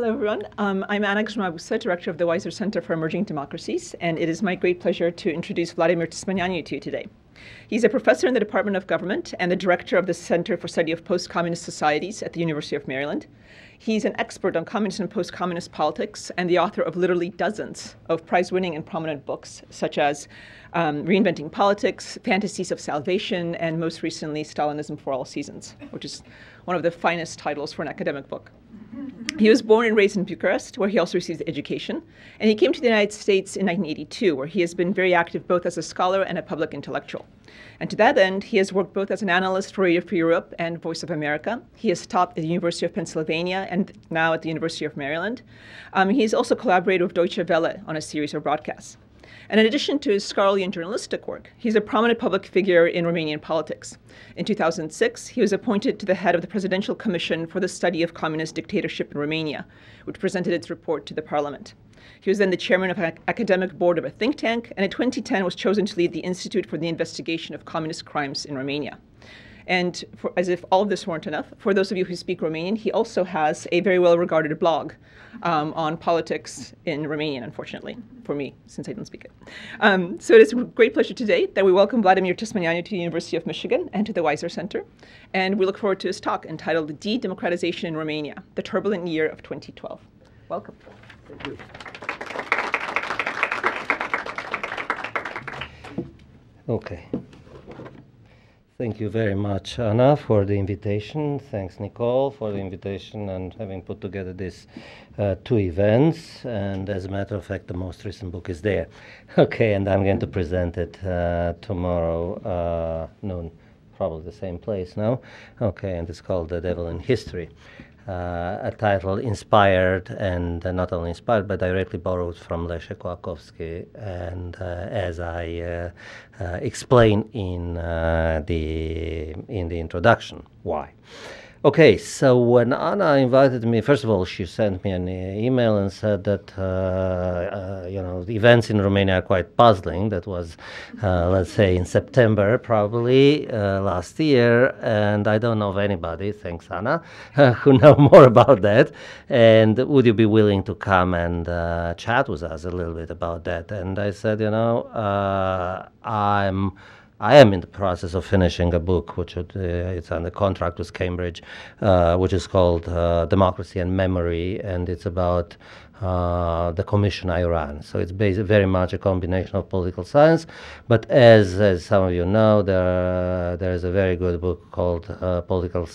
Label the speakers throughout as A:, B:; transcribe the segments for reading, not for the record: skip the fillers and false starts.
A: Hello, everyone. I'm Anna Grzmabusa, Director of the Weiser Center for Emerging Democracies, and it is my great pleasure to introduce Vladimir Tismanianu to you today. He's a professor in the Department of Government and the director of the Center for Study of Post-Communist Societies at the University of Maryland. He's an expert on communist and post-communist politics and the author of literally dozens of prize-winning and prominent books, such as Reinventing Politics, Fantasies of Salvation, and most recently, Stalinism for All Seasons, which is one of the finest titles for an academic book. He was born and raised in Bucharest, where he also received education, and he came to the United States in 1982, where he has been very active both as a scholar and a public intellectual. And to that end, he has worked both as an analyst for Radio Free Europe and Voice of America. He has taught at the University of Pennsylvania and now at the University of Maryland. He's also collaborated with Deutsche Welle on a series of broadcasts. And in addition to his scholarly and journalistic work, he's a prominent public figure in Romanian politics. In 2006, he was appointed to the head of the Presidential Commission for the Study of Communist Dictatorship in Romania, which presented its report to the parliament. He was then the chairman of an academic board of a think tank, and in 2010 was chosen to lead the Institute for the Investigation of Communist Crimes in Romania. And as if all of this weren't enough, for those of you who speak Romanian, he also has a very well-regarded blog on politics in Romanian, unfortunately, for me, since I don't speak it. So it is a great pleasure today that we welcome Vladimir Tismanianu to the University of Michigan and to the Weiser Center. And we look forward to his talk entitled De-democratization in Romania, the Turbulent Year of 2012. Welcome.
B: Thank you. Okay. Thank you very much, Anna, for the invitation. Thanks, Nicole, for the invitation and having put together these two events. And as a matter of fact, the most recent book is there. Okay, and I'm going to present it tomorrow noon, probably the same place now. Okay, and it's called The Devil in History. A title inspired, and not only inspired, but directly borrowed from Leszek Kołakowski, and as I explain in the introduction, why. Okay, so when Anna invited me, first of all, she sent me an email and said that, the events in Romania are quite puzzling. That was, let's say, in September, probably, last year, and I don't know of anybody, thanks Anna, who know more about that, and would you be willing to come and chat with us a little bit about that? And I said, I am in the process of finishing a book, which it's under contract with Cambridge, which is called Democracy and Memory, and it's about the commission I ran. So it's very much a combination of political science, but as some of you know, there is a very good book called Political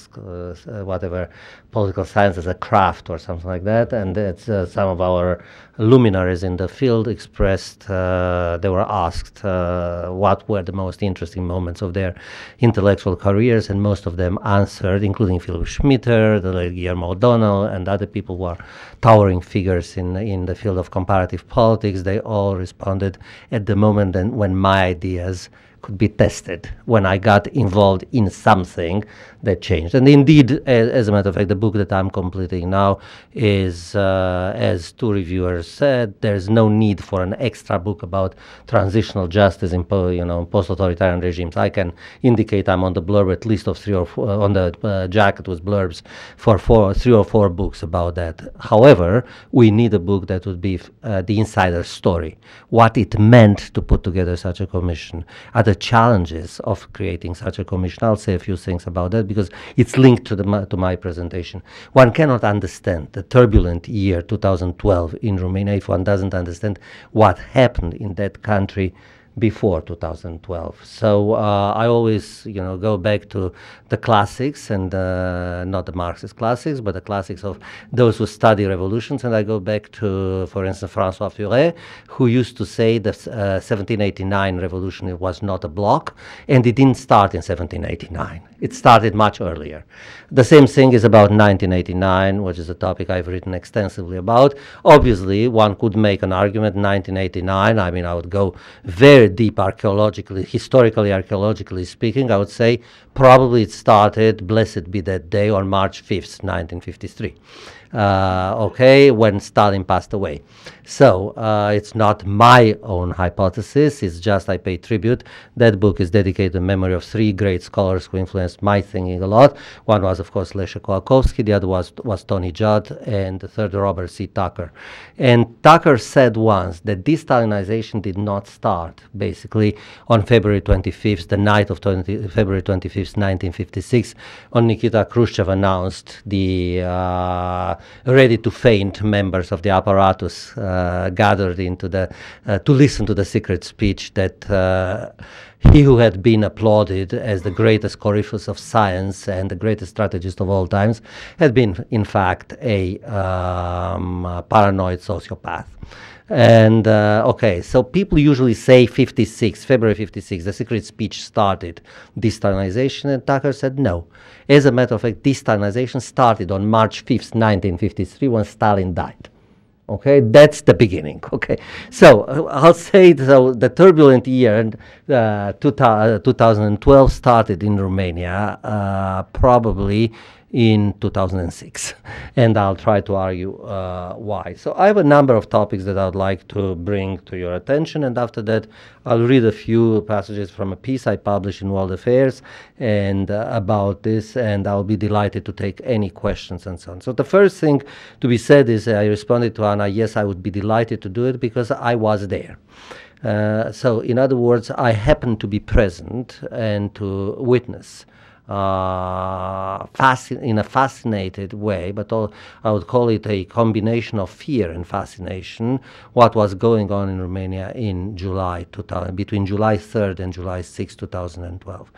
B: Science as a Craft or something like that, and it's some of our luminaries in the field expressed, they were asked what were the most interesting moments of their intellectual careers, and most of them answered, including Philip Schmitter, the late Guillermo O'Donnell, and other people who are towering figures in the field of comparative politics. They all responded at the moment when my ideas could be tested, when I got involved in something that changed. And indeed, as a matter of fact, the book that I'm completing now is, as two reviewers said, there's no need for an extra book about transitional justice in post-authoritarian regimes. I can indicate I'm on the blurb at least of 3 or 4, on the jacket with blurbs for 3 or 4 books about that. However, we need a book that would be the insider story, what it meant to put together such a commission, other challenges of creating such a commission. I'll say a few things about that because it's linked to my presentation. One cannot understand the turbulent year 2012 in Romania if one doesn't understand what happened in that country before 2012. So I always, go back to the classics, and not the Marxist classics, but the classics of those who study revolutions. And I go back to, for instance, François Furet, who used to say the 1789 revolution was not a bloc, and it didn't start in 1789. It started much earlier. The same thing is about 1989, which is a topic I've written extensively about. Obviously, one could make an argument, 1989, I would go very deep historically archaeologically speaking. I would say probably it started, blessed be that day, on March 5th, 1953. okay, when Stalin passed away. So it's not my own hypothesis, it's just I pay tribute. That book is dedicated to the memory of three great scholars who influenced my thinking a lot. One was, of course, Leszek Kołakowski, the other was Tony Judd, and the third, Robert C. Tucker. And Tucker said once that de-Stalinization did not start, basically, on February 25th, the night of February 25th, 1956, when Nikita Khrushchev announced the ready-to-faint members of the apparatus gathered into to listen to the secret speech that he who had been applauded as the greatest coryphus of science and the greatest strategist of all times had been, in fact, a paranoid sociopath. And okay, so people usually say 56, February 56, the secret speech started de-Stalinization, and Tucker said no. As a matter of fact, de-Stalinization started on March 5th, 1953, when Stalin died. Okay, that's the beginning. Okay, so I'll say, so the turbulent year, 2012, started in Romania, probably in 2006, and I'll try to argue why. So I have a number of topics that I'd like to bring to your attention, and after that I'll read a few passages from a piece I published in World Affairs and about this, and I'll be delighted to take any questions and so on. So the first thing to be said is I responded to Anna, yes, I would be delighted to do it because I was there. So in other words, I happened to be present and to witness in a fascinated way, but I would call it a combination of fear and fascination, what was going on in Romania in July 2000, between July 3rd and July 6th, 2012.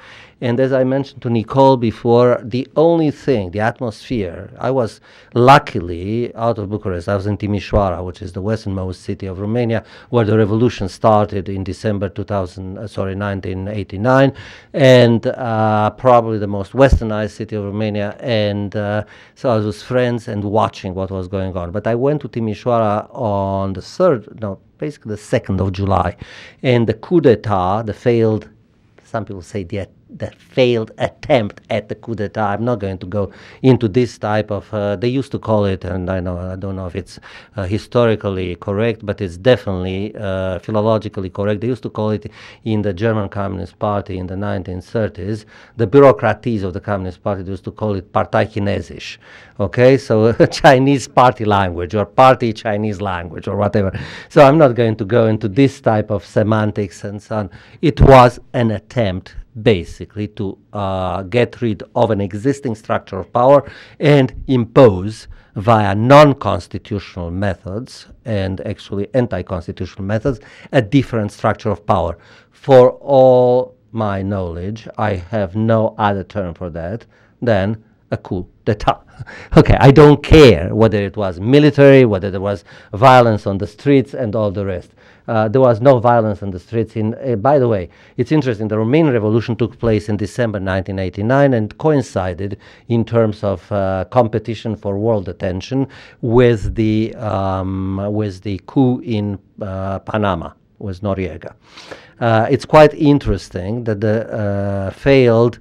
B: And as I mentioned to Nicole before, the only thing, the atmosphere, I was luckily out of Bucharest. I was in Timișoara, which is the westernmost city of Romania, where the revolution started in December 1989, and probably the most westernized city of Romania, and so I was with friends and watching what was going on. But I went to Timișoara on the 2nd of July, and the coup d'etat, the failed, some people say the failed attempt at the coup d'etat. I'm not going to go into this type of, they used to call it, and I don't know if it's historically correct, but it's definitely philologically correct. They used to call it in the German Communist Party in the 1930s, the bureaucraties of the Communist Party, they used to call it Partei-Chinesisch. Okay, so Chinese party language or party Chinese language or whatever. So I'm not going to go into this type of semantics and so on. It was an attempt basically to get rid of an existing structure of power and impose via non-constitutional methods and actually anti-constitutional methods a different structure of power. For all my knowledge, I have no other term for that than a coup d'etat. Okay, I don't care whether it was military, whether there was violence on the streets and all the rest. There was no violence on the streets. By the way, it's interesting, the Romanian Revolution took place in December 1989 and coincided in terms of competition for world attention with the coup in Panama, with Noriega. It's quite interesting that the failed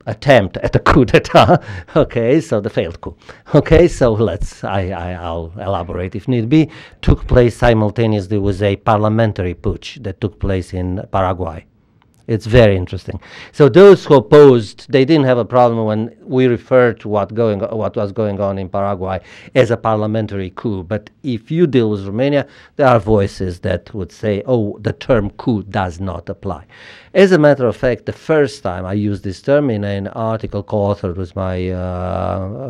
B: attempt at a coup d'etat, okay, so the failed coup, okay, so I'll elaborate if need be, took place simultaneously with a parliamentary putsch that took place in Paraguay. It's very interesting. So those who opposed, they didn't have a problem when we referred to what was going on in Paraguay as a parliamentary coup. But if you deal with Romania, there are voices that would say, oh, the term coup does not apply. As a matter of fact, the first time I used this term in an article co-authored with my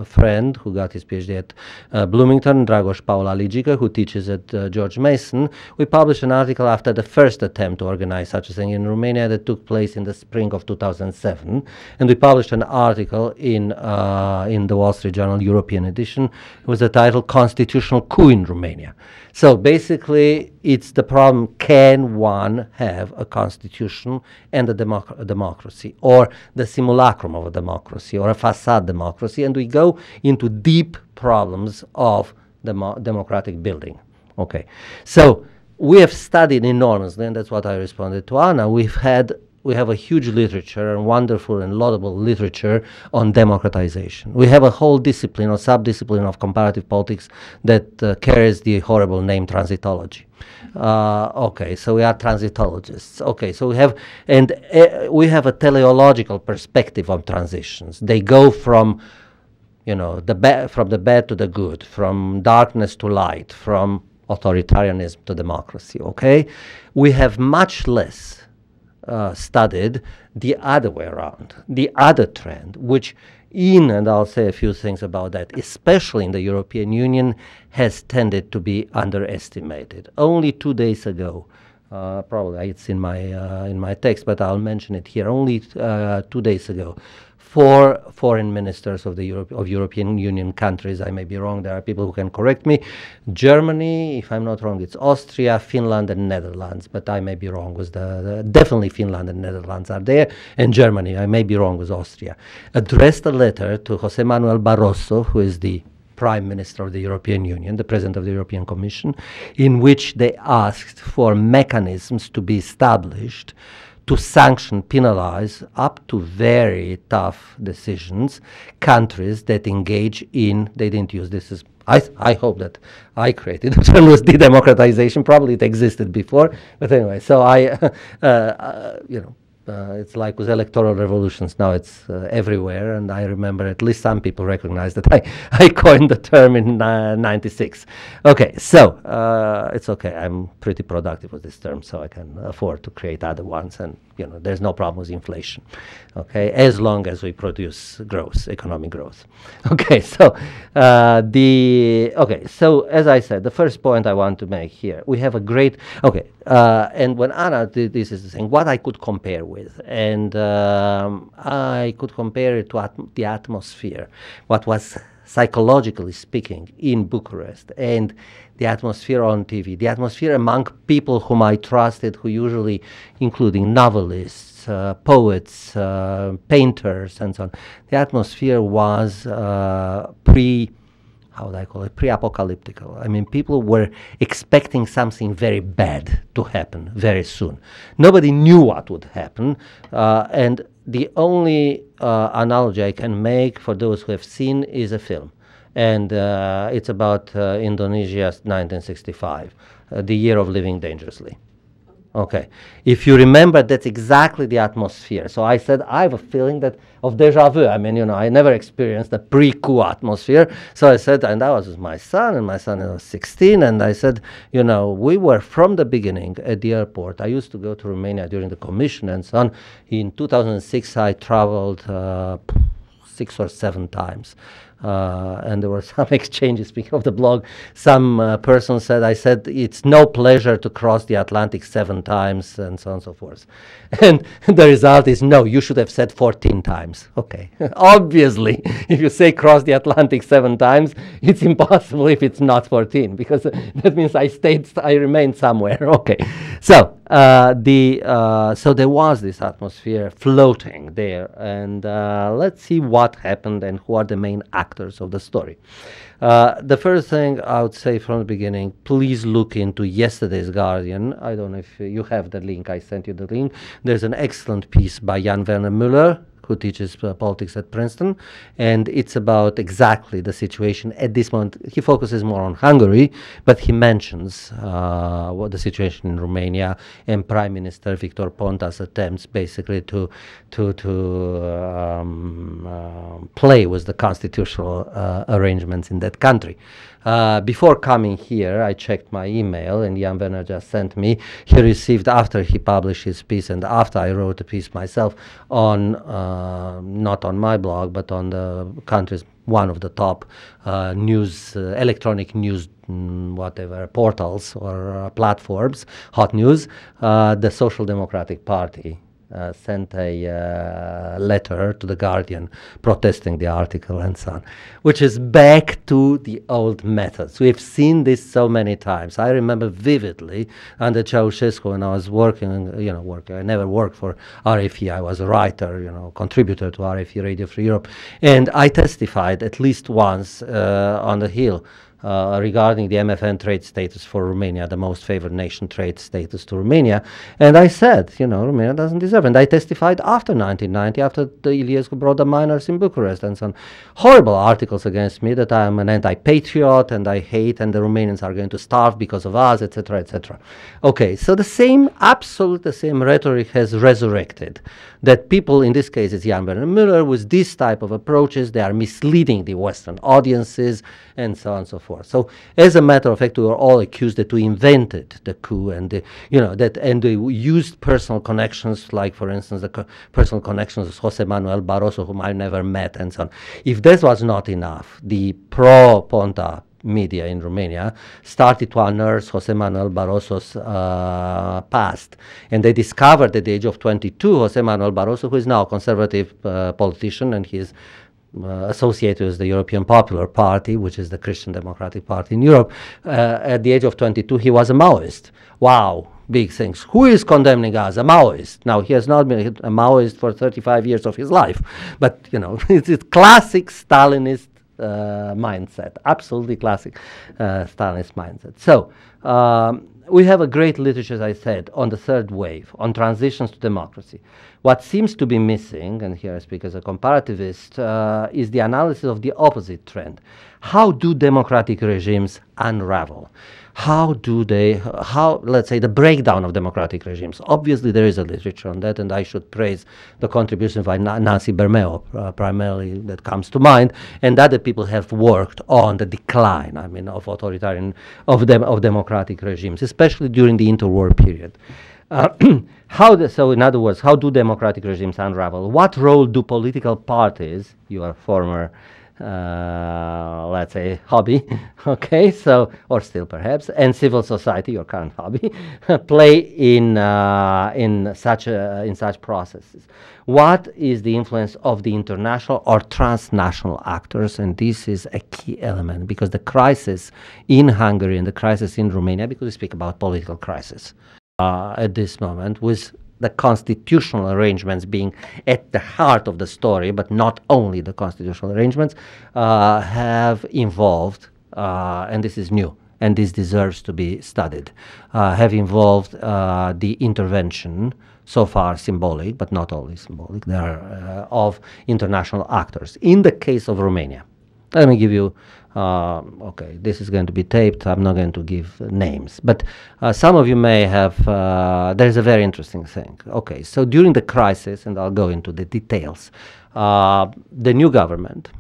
B: friend who got his PhD at Bloomington, Dragos Paula-Ligica, who teaches at George Mason, we published an article after the first attempt to organize such a thing in Romania that took place in the spring of 2007, and we published an article in the Wall Street Journal European edition with the title "Constitutional Coup in Romania." So basically, it's the problem: can one have a constitution and a democracy, or the simulacrum of a democracy, or a facade democracy? And we go into deep problems of democratic building. Okay, so we have studied enormously, and that's what I responded to Anna. We we have a huge literature and wonderful and laudable literature on democratization. We have a whole discipline or sub-discipline of comparative politics that carries the horrible name transitology. Okay, so we are transitologists. Okay, so we have, and we have a teleological perspective on transitions. They go from, you know, from the bad to the good, from darkness to light, from authoritarianism to democracy. Okay, we have much less studied the other way around, the other trend, which and I'll say a few things about that, especially in the European Union, has tended to be underestimated. Only 2 days ago, probably it's in my text, but I'll mention it here. Only 2 days ago, 4 foreign ministers of the European Union countries, I may be wrong, there are people who can correct me. Germany, if I'm not wrong, it's Austria, Finland, and Netherlands, but I may be wrong with definitely Finland and Netherlands are there, and Germany, I may be wrong with Austria, addressed a letter to José Manuel Barroso, who is the Prime Minister of the European Union, the President of the European Commission, in which they asked for mechanisms to be established to sanction, penalize, up to very tough decisions, countries that engage in, they didn't use this as, I hope that I created the term was de-democratization, probably it existed before, but anyway, so you know, it's like with electoral revolutions, now it's everywhere, and I remember at least some people recognize that I coined the term in 96. Okay, so it's okay, I'm pretty productive with this term, so I can afford to create other ones, and you know, there's no problem with inflation, okay, as long as we produce growth, economic growth. Okay, so so as I said, the first point I want to make here, we have a great, and when Anna did this is the thing, what I could compare with, and I could compare it to the atmosphere, what was psychologically speaking in Bucharest, and the atmosphere on TV, the atmosphere among people whom I trusted, who usually, including novelists, poets, painters, and so on. The atmosphere was pre-apocalyptic. I mean, people were expecting something very bad to happen very soon. Nobody knew what would happen, and the only analogy I can make for those who have seen is a film. And it's about Indonesia's 1965, the year of living dangerously. Okay, if you remember, that's exactly the atmosphere. So I said, I have a feeling of déjà vu. I mean, you know, I never experienced the pre-coup atmosphere. So I said, and I was with my son, and my son was 16, and I said, you know, we were from the beginning at the airport. I used to go to Romania during the commission and so on. In 2006, I traveled 6 or 7 times. And there were some exchanges. Speaking of the blog, some person said, I said, it's no pleasure to cross the Atlantic 7 times, and so on and so forth. And the result is, no, you should have said 14 times. Okay. Obviously, if you say cross the Atlantic 7 times, it's impossible if it's not 14, because that means I remained somewhere. Okay. So, so there was this atmosphere floating there, and let's see what happened and who are the main actors of the story. The first thing I would say from the beginning, please look into yesterday's Guardian. I don't know if you have the link. I sent you the link. There's an excellent piece by Jan Werner Müller, who teaches politics at Princeton, and it's about exactly the situation at this moment. He focuses more on Hungary, but he mentions what the situation in Romania and Prime Minister Victor Ponta's attempts basically to play with the constitutional arrangements in that country. Before coming here, I checked my email, and Jan Werner just sent me. He received, after he published his piece and after I wrote the piece myself on, not on my blog, but on the country's one of the top news, electronic news, whatever, portals or platforms, hot news, the Social Democratic Party sent a letter to the Guardian protesting the article and so on, which is back to the old methods. We've seen this so many times. I remember vividly under Ceausescu when I was working, I never worked for RFE. I was a writer, contributor to RFE, Radio Free Europe, and I testified at least once on the Hill regarding the MFN trade status for Romania, the most favored nation trade status to Romania. And I said, you know, Romania doesn't deserve it. And I testified after 1990, after the Iliescu brought the miners in Bucharest and some horrible articles against me that I am an anti-patriot and I hate and the Romanians are going to starve because of us, etc., etc. Okay, so the same, absolutely the same rhetoric has resurrected. That people, in this case it's Jan Bernard Müller, with this type of approaches, they are misleading the Western audiences and so on and so forth. So, as a matter of fact, we were all accused that we invented the coup and they used personal connections, like for instance the personal connections of Jose Manuel Barroso, whom I never met, and so on. If this was not enough, the pro-Ponta media in Romania started to unearth Jose Manuel Barroso's past, and they discovered at the age of 22 Jose Manuel Barroso, who is now a conservative politician, and he is associated with the European Popular Party, which is the Christian Democratic Party in Europe. At the age of 22 he was a Maoist. Wow, big things. Who is condemning us? A Maoist. Now, he has not been a Maoist for 35 years of his life, but you know, it's classic Stalinist mindset, absolutely classic Stalinist mindset. So we have a great literature, as I said, on the third wave, on transitions to democracy. What seems to be missing, and here I speak as a comparativist, is the analysis of the opposite trend. How do democratic regimes unravel? How do they, let's say, the breakdown of democratic regimes? Obviously, there is a literature on that, and I should praise the contribution by Nancy Bermeo, primarily, that comes to mind, and other people have worked on the decline, I mean, of authoritarian, of democratic regimes, especially during the interwar period. So in other words, how do democratic regimes unravel? What role do political parties, your former let's say hobby, okay, so, or still perhaps, and civil society, your current hobby, play in such processes? What is the influence of the international or transnational actors? And this is a key element, because the crisis in Hungary and the crisis in Romania, because we speak about political crisis at this moment, with the constitutional arrangements being at the heart of the story, but not only the constitutional arrangements, have involved, and this is new, and this deserves to be studied, have involved the intervention, so far symbolic, but not only symbolic, of international actors. In the case of Romania, let me give you, okay, this is going to be taped, I'm not going to give names, but some of you may have, there's a very interesting thing. Okay, so during the crisis, and I'll go into the details, the new government,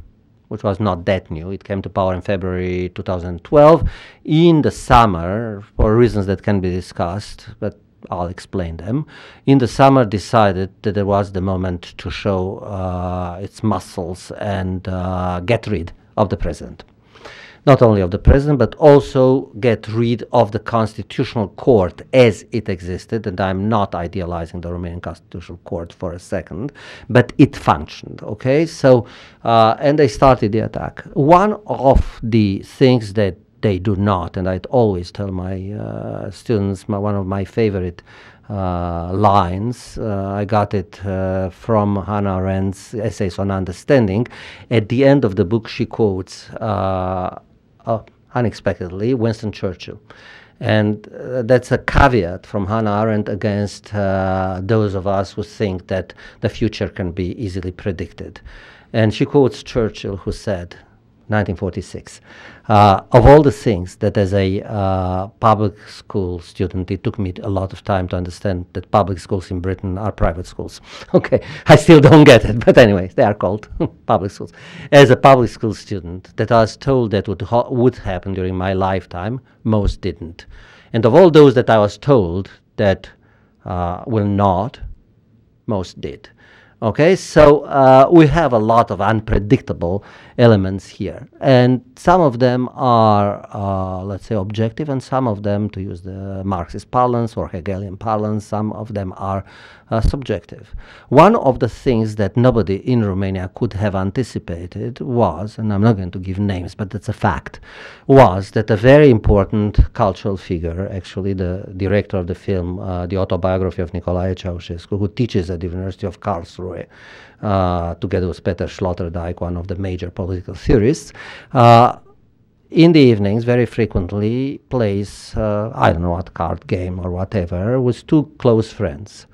B: which was not that new, it came to power in February 2012, in the summer, for reasons that can be discussed, but I'll explain them, in the summer decided that it was the moment to show its muscles and get rid of the president. Not only of the president, but also get rid of the constitutional court as it existed, and I'm not idealizing the Romanian constitutional court for a second, but it functioned, okay? So, and they started the attack. One of the things that they do not, and I'd always tell my students, one of my favorite lines, I got it from Hannah Arendt's Essays on Understanding. At the end of the book, she quotes, unexpectedly, Winston Churchill. And that's a caveat from Hannah Arendt against those of us who think that the future can be easily predicted. And she quotes Churchill, who said, 1946, of all the things that as a public school student, it took me a lot of time to understand that public schools in Britain are private schools. Okay, I still don't get it, but anyway, they are called public schools. As a public school student, that I was told that would happen during my lifetime, most didn't. And of all those that I was told that will not, most did. Okay, so we have a lot of unpredictable elements here, and some of them are, let's say, objective, and some of them, to use the Marxist parlance or Hegelian parlance, some of them are subjective. One of the things that nobody in Romania could have anticipated was, and I'm not going to give names, but that's a fact, was that a very important cultural figure, actually the director of the film, the autobiography of Nicolae Ceausescu, who teaches at the University of Karlsruhe, together with Peter Sloterdijk, one of the major political theorists, in the evenings, very frequently plays, I don't know what card game or whatever, with two close friends.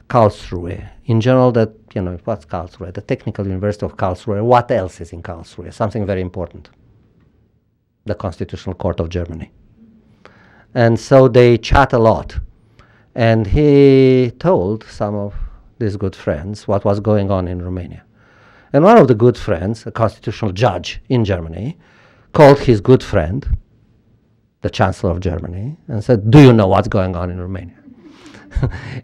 B: Karlsruhe. In general, what's Karlsruhe? The Technical University of Karlsruhe. What else is in Karlsruhe? Something very important. The Constitutional Court of Germany. And so they chat a lot. And he told some of these good friends what was going on in Romania. And one of the good friends, a constitutional judge in Germany, called his good friend, the Chancellor of Germany, and said, "Do you know what's going on in Romania?"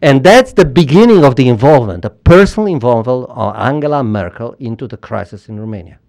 B: And that's the beginning of the involvement, the personal involvement of Angela Merkel into the crisis in Romania.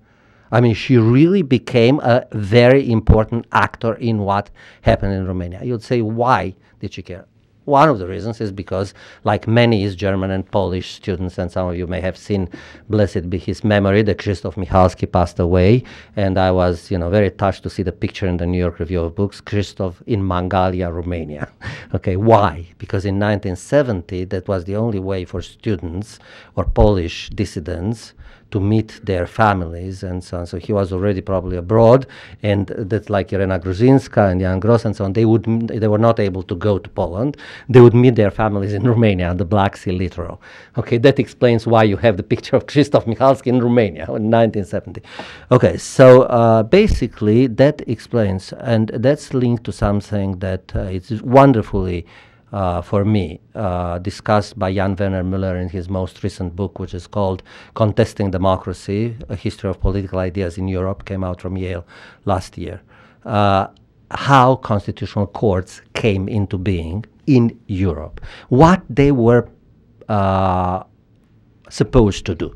B: I mean, she really became a very important actor in what happened in Romania. You'd say, why did she care? One of the reasons is because, like many East German and Polish students, and some of you may have seen, blessed be his memory, that Krzysztof Michalski passed away, and I was, very touched to see the picture in the New York Review of Books, Krzysztof in Mangalia, Romania. Okay, why? Because in 1970, that was the only way for students or Polish dissidents to meet their families and so on. So he was already probably abroad, and that's like Irena Gruzinska and Jan Gross and so on. They were not able to go to Poland. They would meet their families in Romania on the Black Sea littoral. Okay, that explains why you have the picture of Krzysztof Michalski in Romania in 1970. Okay, so basically that explains, and that's linked to something that is wonderfully for me, discussed by Jan Werner Müller in his most recent book, which is called Contesting Democracy, A History of Political Ideas in Europe, came out from Yale last year. How constitutional courts came into being in Europe, what they were supposed to do.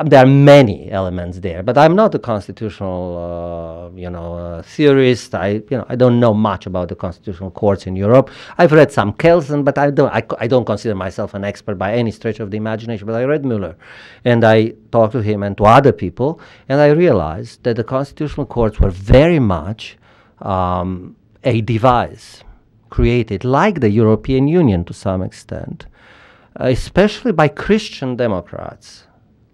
B: There are many elements there, but I'm not a constitutional, theorist. I don't know much about the constitutional courts in Europe. I've read some Kelsen, but I don't consider myself an expert by any stretch of the imagination. But I read Müller, and I talked to him and to other people, and I realized that the constitutional courts were very much a device created, like the European Union to some extent, especially by Christian Democrats,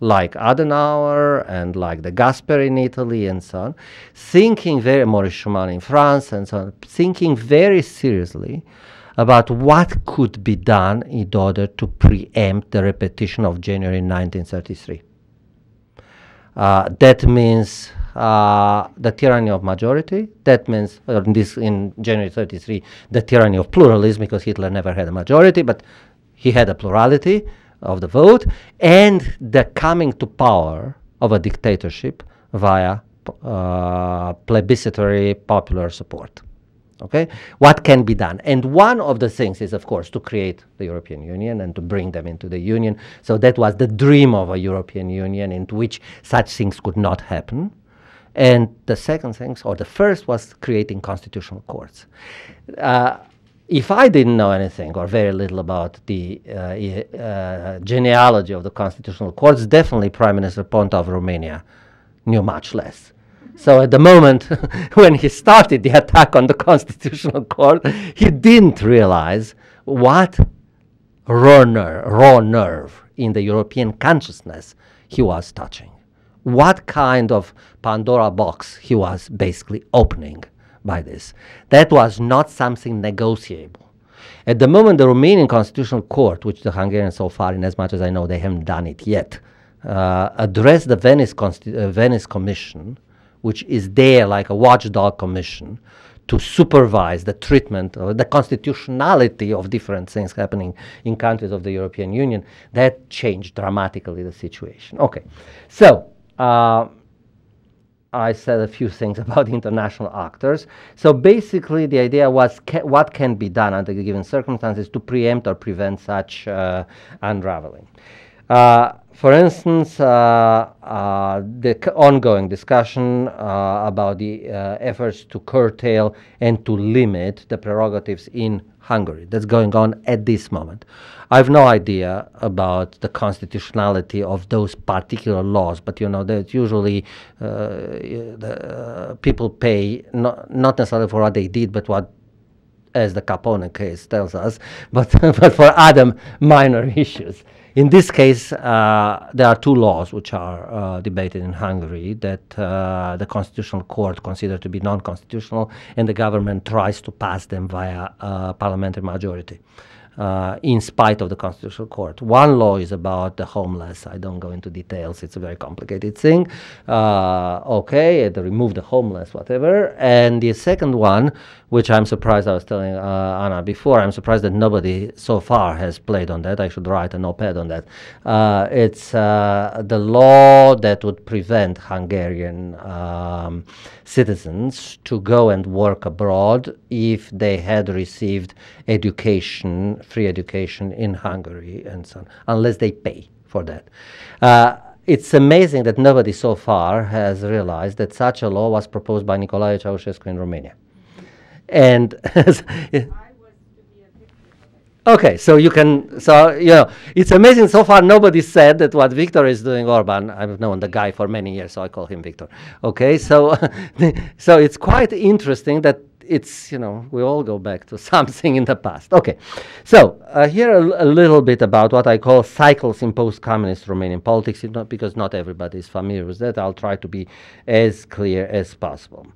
B: like Adenauer and like the Gasperi in Italy and so on, thinking very, Maurice Schumann in France and so on, thinking very seriously about what could be done in order to preempt the repetition of January 1933. That means the tyranny of majority. That means, in January 33, the tyranny of pluralism, because Hitler never had a majority, but he had a plurality of the vote, and the coming to power of a dictatorship via plebiscitary popular support. Okay, what can be done? And one of the things is, of course, to create the European Union and to bring them into the Union. So that was the dream of a European Union in which such things could not happen. And the second thing, or the first, was creating constitutional courts. If I didn't know anything or very little about the genealogy of the constitutional courts, definitely Prime Minister Ponta of Romania knew much less. So at the moment when he started the attack on the constitutional court, he didn't realize what raw nerve in the European consciousness he was touching, what kind of Pandoras Box he was basically opening by this. That was not something negotiable. At the moment, the Romanian Constitutional Court, which the Hungarians so far, in as much as I know, they haven't done it yet, addressed the Venice Commission, which is there like a watchdog commission to supervise the treatment or the constitutionality of different things happening in countries of the European Union. That changed dramatically the situation. Okay, so I said a few things about international actors. So basically the idea was what can be done under given circumstances to preempt or prevent such unraveling. For instance, the ongoing discussion about the efforts to curtail and to limit the prerogatives in Hungary. That's going on at this moment. I have no idea about the constitutionality of those particular laws, but that usually people pay not necessarily for what they did, but what, as the Capone case tells us, but for other minor issues. In this case, there are two laws which are debated in Hungary that the Constitutional Court considers to be non-constitutional, and the government tries to pass them via parliamentary majority. In spite of the Constitutional Court. One law is about the homeless. I don't go into details. It's a very complicated thing. Okay, they remove the homeless, whatever. And the second one, which I'm surprised, I was telling Anna before, I'm surprised that nobody so far has played on that. I should write an op-ed on that. It's the law that would prevent Hungarian citizens to go and work abroad if they had received education, free education in Hungary and so on, unless they pay for that. It's amazing that nobody so far has realized that such a law was proposed by Nicolae Ceausescu in Romania. And okay, so you can, so, you know, it's amazing so far nobody said that what Viktor is doing, Orban, I've known the guy for many years, so I call him Viktor. Okay, so, so it's quite interesting that it's, you know, we all go back to something in the past. Okay, so here a little bit about what I call cycles in post-communist Romanian politics, because not everybody is familiar with that. I'll try to be as clear as possible.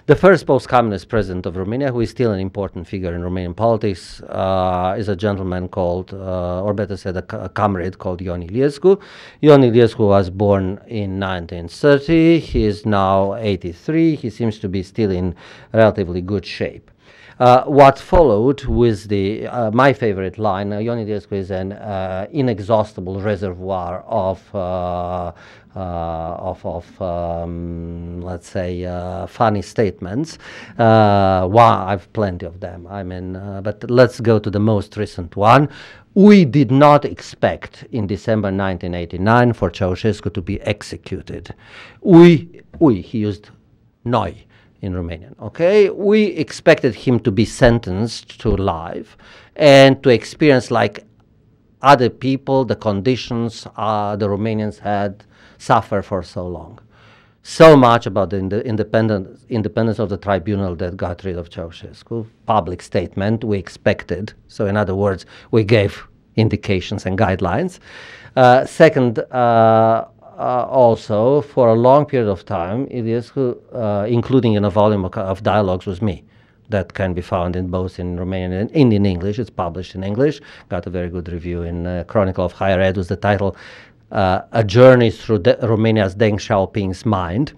B: The first post-communist president of Romania, who is still an important figure in Romanian politics, is a gentleman called, or better said, a comrade called Ion Iliescu. Ion Iliescu was born in 1930. He is now 83. He seems to be still in relatively good shape. What followed with the my favorite line, Ion Iliescu is an inexhaustible reservoir of let's say funny statements. Wow, I've plenty of them. I mean, but let's go to the most recent one. We did not expect in December 1989 for Ceausescu to be executed. He used noi in Romanian, okay? We expected him to be sentenced to life and to experience, like other people, the conditions the Romanians had suffered for so long. So much about the independence of the tribunal that got rid of Ceausescu. Public statement, we expected. So in other words, we gave indications and guidelines. Second, also, for a long period of time, Iliescu, including in a volume of dialogues with me, that can be found in both in Romanian and in English. It's published in English. Got a very good review in Chronicle of Higher Ed with the title A Journey Through Romania's Deng Xiaoping's Mind.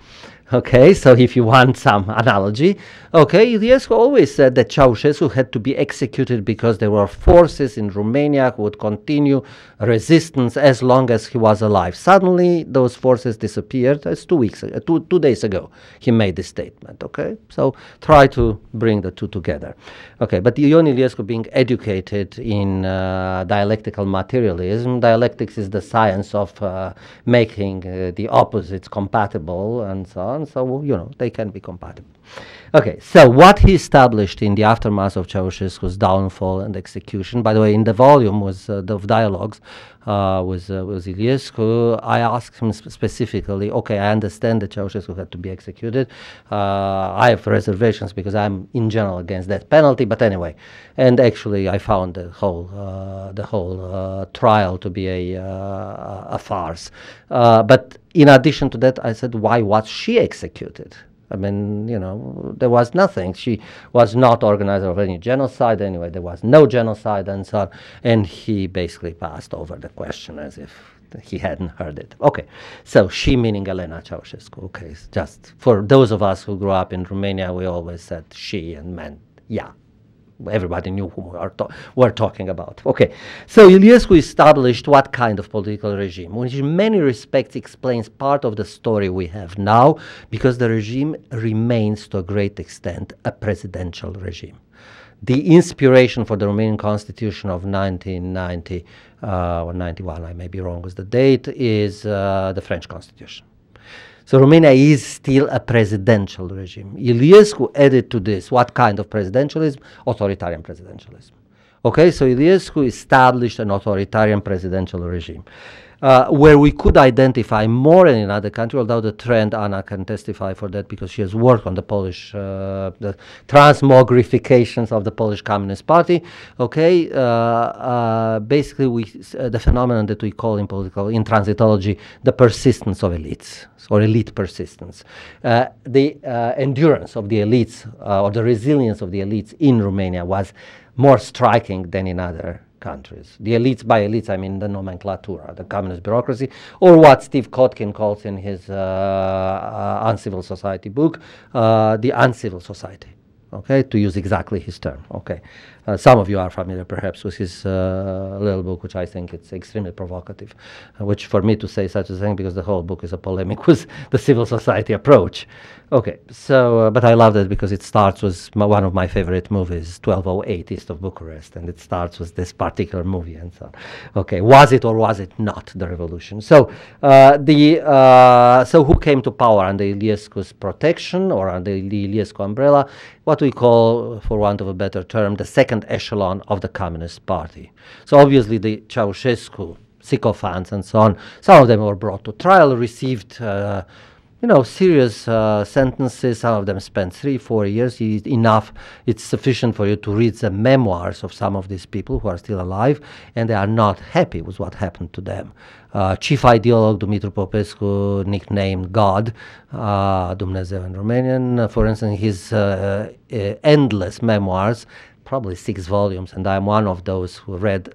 B: Okay, so if you want some analogy, okay, Iliescu always said that Ceausescu had to be executed because there were forces in Romania who would continue resistance as long as he was alive. Suddenly, those forces disappeared. That's 2 weeks ago, two days ago, he made this statement, okay? So try to bring the two together. Okay, but Ion Iliescu being educated in dialectical materialism, dialectics is the science of making the opposites compatible and so on. So, you know, they can be compatible. Okay, so what he established in the aftermath of Ceausescu's downfall and execution, by the way, in the volume was the dialogues with Iliescu, I asked him specifically, okay, I understand that Ceausescu had to be executed. I have reservations because I'm in general against that penalty, but anyway. And actually, I found the whole trial to be a farce. But in addition to that, I said, why was she executed? I mean, you know, there was nothing. She was not organizer of any genocide. Anyway, there was no genocide and so on. And he basically passed over the question as if he hadn't heard it. Okay, so she meaning Elena Ceausescu. Okay, just for those of us who grew up in Romania, we always said she and meant, yeah. Everybody knew whom we're talking about. Okay, so Iliescu established what kind of political regime, which in many respects explains part of the story we have now, because the regime remains to a great extent a presidential regime. The inspiration for the Romanian constitution of 1990 or 91, I may be wrong with the date, is the French constitution. So Romania is still a presidential regime. Iliescu added to this what kind of presidentialism? Authoritarian presidentialism. Okay, so Iliescu established an authoritarian presidential regime. Where we could identify more than in other countries, although the trend, Anna can testify for that because she has worked on the Polish, the transmogrifications of the Polish Communist Party. Okay, basically the phenomenon that we call in transitology, the persistence of elites, or elite persistence. The endurance of the elites, or the resilience of the elites in Romania was more striking than in other countries. The elites, by elites, I mean the nomenclatura, the communist bureaucracy, or what Steve Kotkin calls in his Uncivil Society book, the uncivil society. Okay, to use exactly his term. Okay, some of you are familiar perhaps with his little book, which I think it's extremely provocative, which for me to say such a thing, because the whole book is a polemic with the civil society approach. Okay, so, but I love it because it starts with one of my favorite movies, 1208 East of Bucharest, and it starts with this particular movie and so on. Okay, was it or was it not the revolution? So, so who came to power under Iliescu's protection or under the Iliescu umbrella? What we call, for want of a better term, the second echelon of the Communist Party. So obviously the Ceausescu sycophants and so on, some of them were brought to trial, received serious sentences. Some of them spent 3-4 years. Enough, it's sufficient for you to read the memoirs of some of these people who are still alive, and they are not happy with what happened to them. Chief ideologue Dumitru Popescu, nicknamed God, Dumnezeu in Romanian, for instance, his endless memoirs, probably 6 volumes, and I'm one of those who read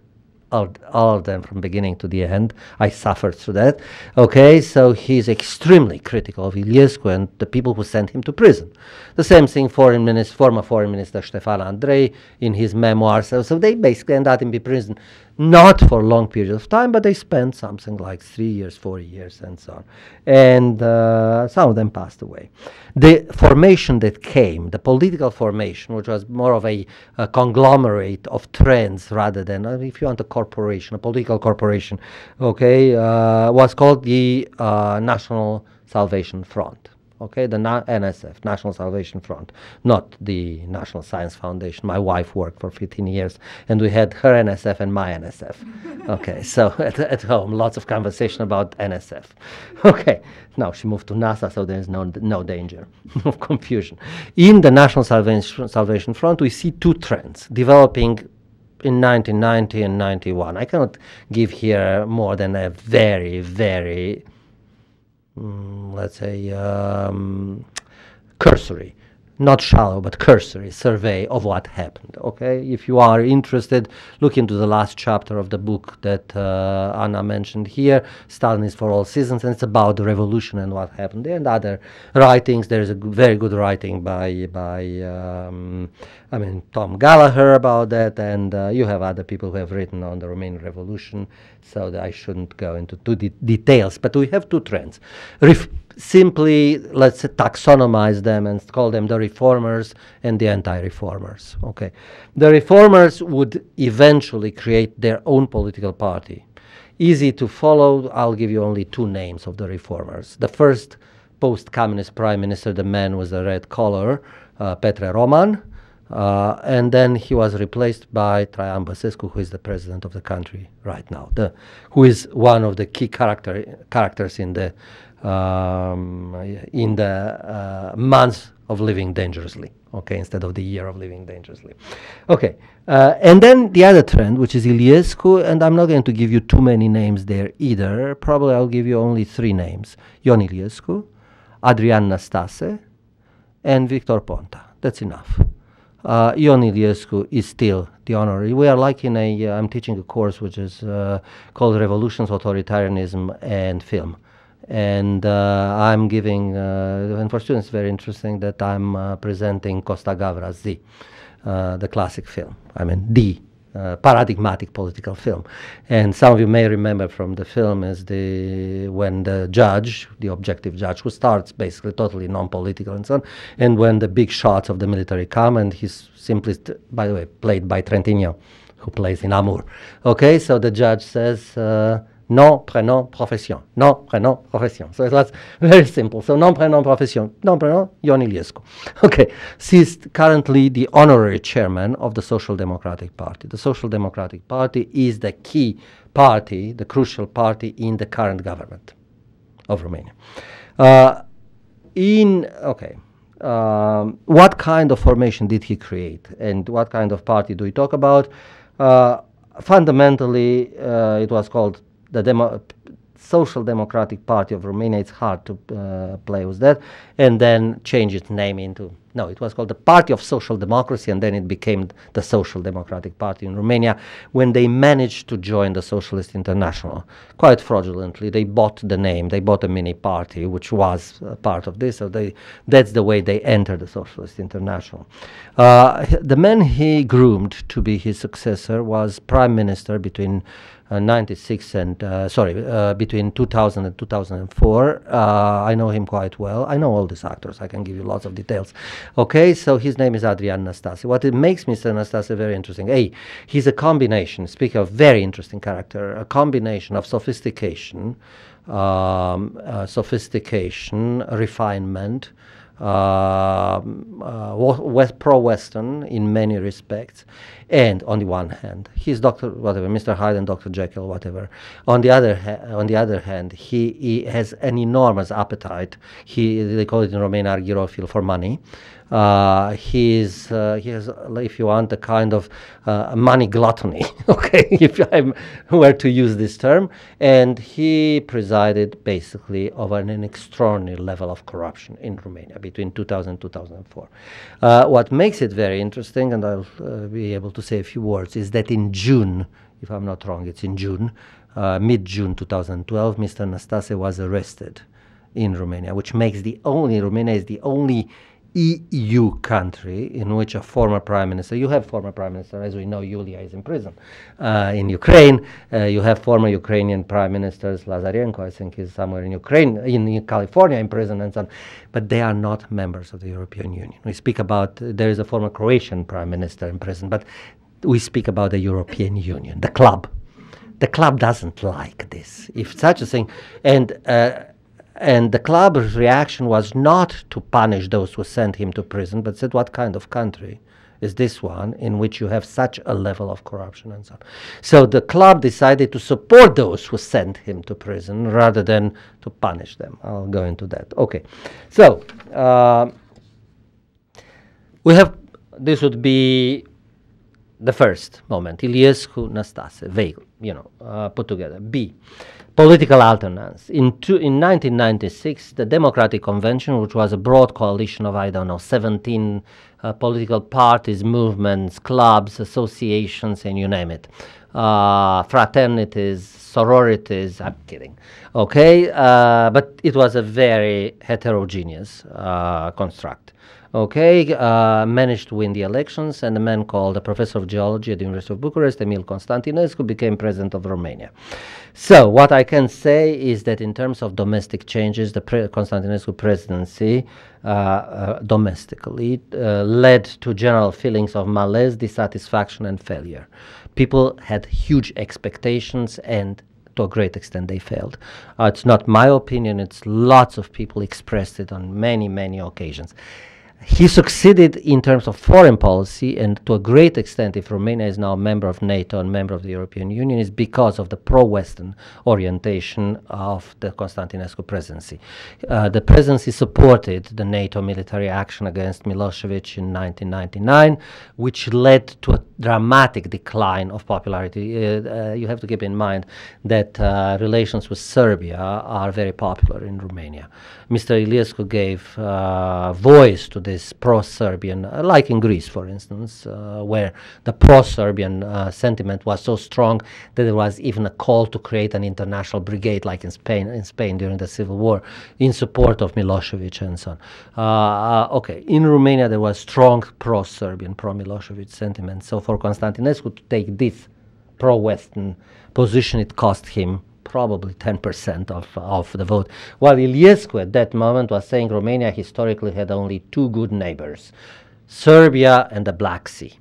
B: all of them from beginning to the end. I suffered through that. Okay, so he's extremely critical of Iliescu and the people who sent him to prison. The same thing former Foreign Minister Ștefan Andrei in his memoirs. So they basically end up in prison, not for a long period of time, but they spent something like 3 years, 4 years, and so on. And some of them passed away. The formation that came, the political formation, which was more of a conglomerate of trends rather than, if you want, a corporation, a political corporation, okay, was called the National Salvation Front. Okay, the NSF, National Salvation Front, not the National Science Foundation. My wife worked for 15 years, and we had her NSF and my NSF. Okay, so at home, lots of conversation about NSF. Okay, now she moved to NASA, so there's no danger of confusion. In the National Salvation Front, we see 2 trends developing in 1990 and 91. I cannot give here more than a very, very let's say, cursory, not shallow, but cursory survey of what happened. Okay, if you are interested, look into the last chapter of the book that Anna mentioned here, Stalinist for All Seasons, and it's about the revolution and what happened there, and other writings. There is a very good writing by Tom Gallagher about that, and you have other people who have written on the Romanian Revolution, so that I shouldn't go into details. But we have 2 trends. Simply, let's taxonomize them and call them the reformers and the anti-reformers. Okay, the reformers would eventually create their own political party. Easy to follow. I'll give you only 2 names of the reformers. The first post-communist prime minister, the man with the red collar, Petre Roman, and then he was replaced by Traian Băsescu, who is the president of the country right now, who is one of the key characters in the month of living dangerously, okay, instead of the year of living dangerously. Okay, and then the other trend, which is Iliescu, and I'm not going to give you too many names there either. Probably I'll give you only 3 names: Ion Iliescu, Adrian Năstase, and Victor Ponta. That's enough. Ion Iliescu is still the honorary. We are like in I'm teaching a course which is called Revolutions, Authoritarianism, and Film. And I'm giving, and for students very interesting that I'm presenting Costa Gavra's Z, the classic film. I mean, the paradigmatic political film. And some of you may remember from the film is when the judge, the objective judge, who starts basically totally non-political and so on, and when the big shots of the military come, and he's simply, by the way, played by Trentinho, who plays in Amour. Okay, so the judge says, nom, prénom, profession. Nom, prénom, profession. So it was very simple. So nom, prénom, profession. Nom, prénom, Ion Iliescu. Okay. She's currently the honorary chairman of the Social Democratic Party. The Social Democratic Party is the key party, the crucial party in the current government of Romania. What kind of formation did he create, and what kind of party do we talk about? Fundamentally, it was called the Social Democratic Party of Romania. It's hard to play with that, and then change its name into, no, it was called the Party of Social Democracy, and then it became the Social Democratic Party in Romania when they managed to join the Socialist International. Quite fraudulently, they bought the name, they bought a mini party, which was part of this, so that's the way they entered the Socialist International. The man he groomed to be his successor was Prime Minister between between 2000 and 2004. I know him quite well. I know all these actors. I can give you lots of details. Okay, so his name is Adrian Năstase. What it makes Mr. Năstase very interesting, he's a combination, speaking of very interesting character, a combination of sophistication, refinement, pro-Western in many respects, and on the one hand, he's Mr. Hyde and Dr. Jekyll, whatever. On the other hand, he has an enormous appetite. They call it in Romania argyrophil, for money. He has, if you want, a kind of money gluttony, okay, if I were to use this term, and he presided basically over an extraordinary level of corruption in Romania between 2000 and 2004. What makes it very interesting, and I'll be able to say a few words, is that in June, if I'm not wrong, it's in June, mid-June 2012, Mr. Năstase was arrested in Romania, which makes Romania is the only EU country in which a former prime minister, you have former prime minister, as we know, Yulia is in prison. In Ukraine, you have former Ukrainian prime ministers, Lazarenko, I think, is somewhere in Ukraine, in California in prison and so on, but they are not members of the European Union. We speak about, there is a former Croatian prime minister in prison, but we speak about the European Union, the club. The club doesn't like this, if such a thing, and the club's reaction was not to punish those who sent him to prison, but said, what kind of country is this one in which you have such a level of corruption and so on. So the club decided to support those who sent him to prison rather than to punish them. I'll go into that. Okay. So this would be the first moment, Iliescu, Năstase, vehicle, put together. B, political alternance. In 1996, the Democratic Convention, which was a broad coalition of, 17 political parties, movements, clubs, associations, and you name it, fraternities, sororities, I'm kidding, okay, but it was a very heterogeneous construct. Okay, managed to win the elections, and a man called a professor of geology at the University of Bucharest, Emil Constantinescu, became president of Romania. So what I can say is that in terms of domestic changes, the Constantinescu presidency domestically led to general feelings of malaise, dissatisfaction, and failure. People had huge expectations, and to a great extent they failed. It's not my opinion, it's lots of people expressed it on many, many occasions. He succeeded in terms of foreign policy, and to a great extent, if Romania is now a member of NATO and member of the European Union, is because of the pro-Western orientation of the Constantinescu presidency. The presidency supported the NATO military action against Milosevic in 1999, which led to a dramatic decline of popularity. You have to keep in mind that relations with Serbia are very popular in Romania. Mr. Iliescu gave voice to this pro-Serbian, like in Greece, for instance, where the pro-Serbian sentiment was so strong that there was even a call to create an international brigade, like in Spain during the Civil War, in support of Milosevic and so on. Okay, in Romania there was strong pro-Serbian, pro-Milosevic sentiment. So for Constantinescu to take this pro-Western position, it cost him probably 10% of the vote. While Iliescu at that moment was saying Romania historically had only two good neighbors, Serbia and the Black Sea.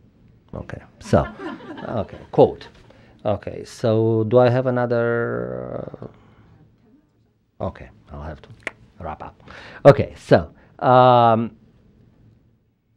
B: Okay, so, okay, quote. Okay, so do I have another? Okay, I'll have to wrap up. Okay, so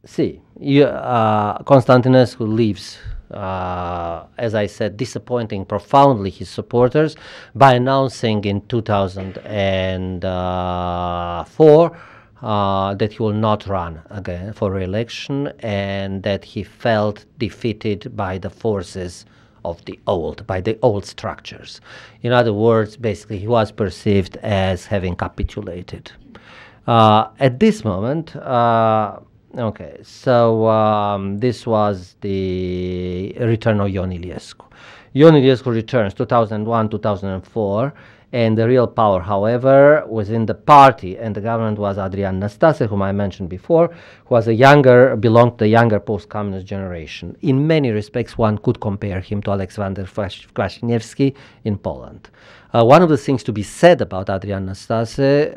B: see, Constantinescu leaves, as I said, disappointing profoundly his supporters by announcing in 2004 that he will not run again for re-election, and that he felt defeated by the forces of the old, by the old structures. In other words, basically, he was perceived as having capitulated. At this moment, okay, so this was the return of Ion Iliescu. Ion Iliescu returns 2001, 2004, and the real power, however, within the party and the government was Adrian Năstase, whom I mentioned before, who was belonged to the younger post-communist generation. In many respects, one could compare him to Alexander Kwaśniewski in Poland. One of the things to be said about Adrian Năstase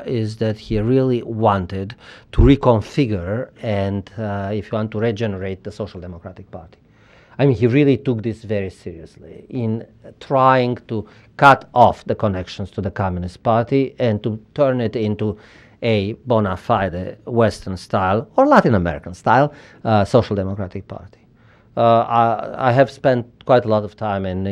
B: is that he really wanted to reconfigure and, if you want, to regenerate the Social Democratic Party. I mean, he really took this very seriously in trying to cut off the connections to the Communist Party and to turn it into a bona fide Western style or Latin American style Social Democratic Party. I have spent quite a lot of time in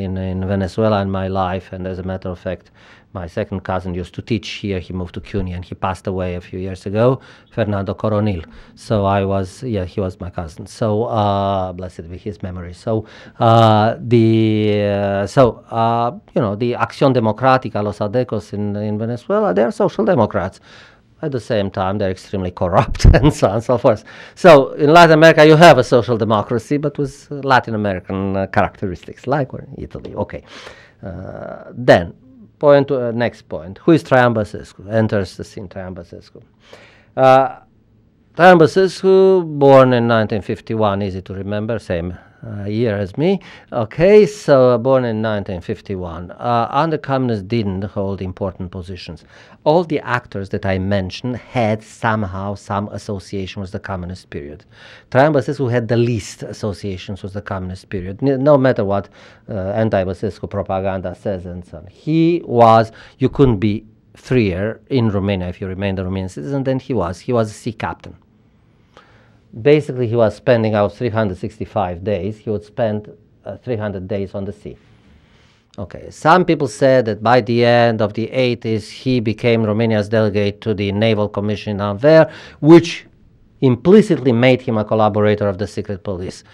B: Venezuela in my life, and as a matter of fact, my second cousin used to teach here. He moved to CUNY and he passed away a few years ago, Fernando Coronil. So he was my cousin. So blessed be his memory. So the Acción Democrática, Los Adecos in Venezuela, they are social democrats. At the same time, they're extremely corrupt and so on and so forth. So in Latin America, you have a social democracy, but with Latin American characteristics, like we're in Italy. Okay. Then, next point. Who is Traian Băsescu? Enters the scene, Traian Băsescu. Traian Băsescu, born in 1951, easy to remember, same year as me. Okay, so born in 1951. Under communists didn't hold important positions. All the actors that I mentioned had somehow some association with the communist period. Traian Băsescu had the least associations with the communist period, no matter what anti-Băsescu propaganda says and so on. You couldn't be freer in Romania if you remained a Romanian citizen than he was. He was a sea captain. Basically, he was spending out 365 days. He would spend 300 days on the sea. Okay, some people said that by the end of the 80s, he became Romania's delegate to the Naval Commission in Anvers, which implicitly made him a collaborator of the secret police.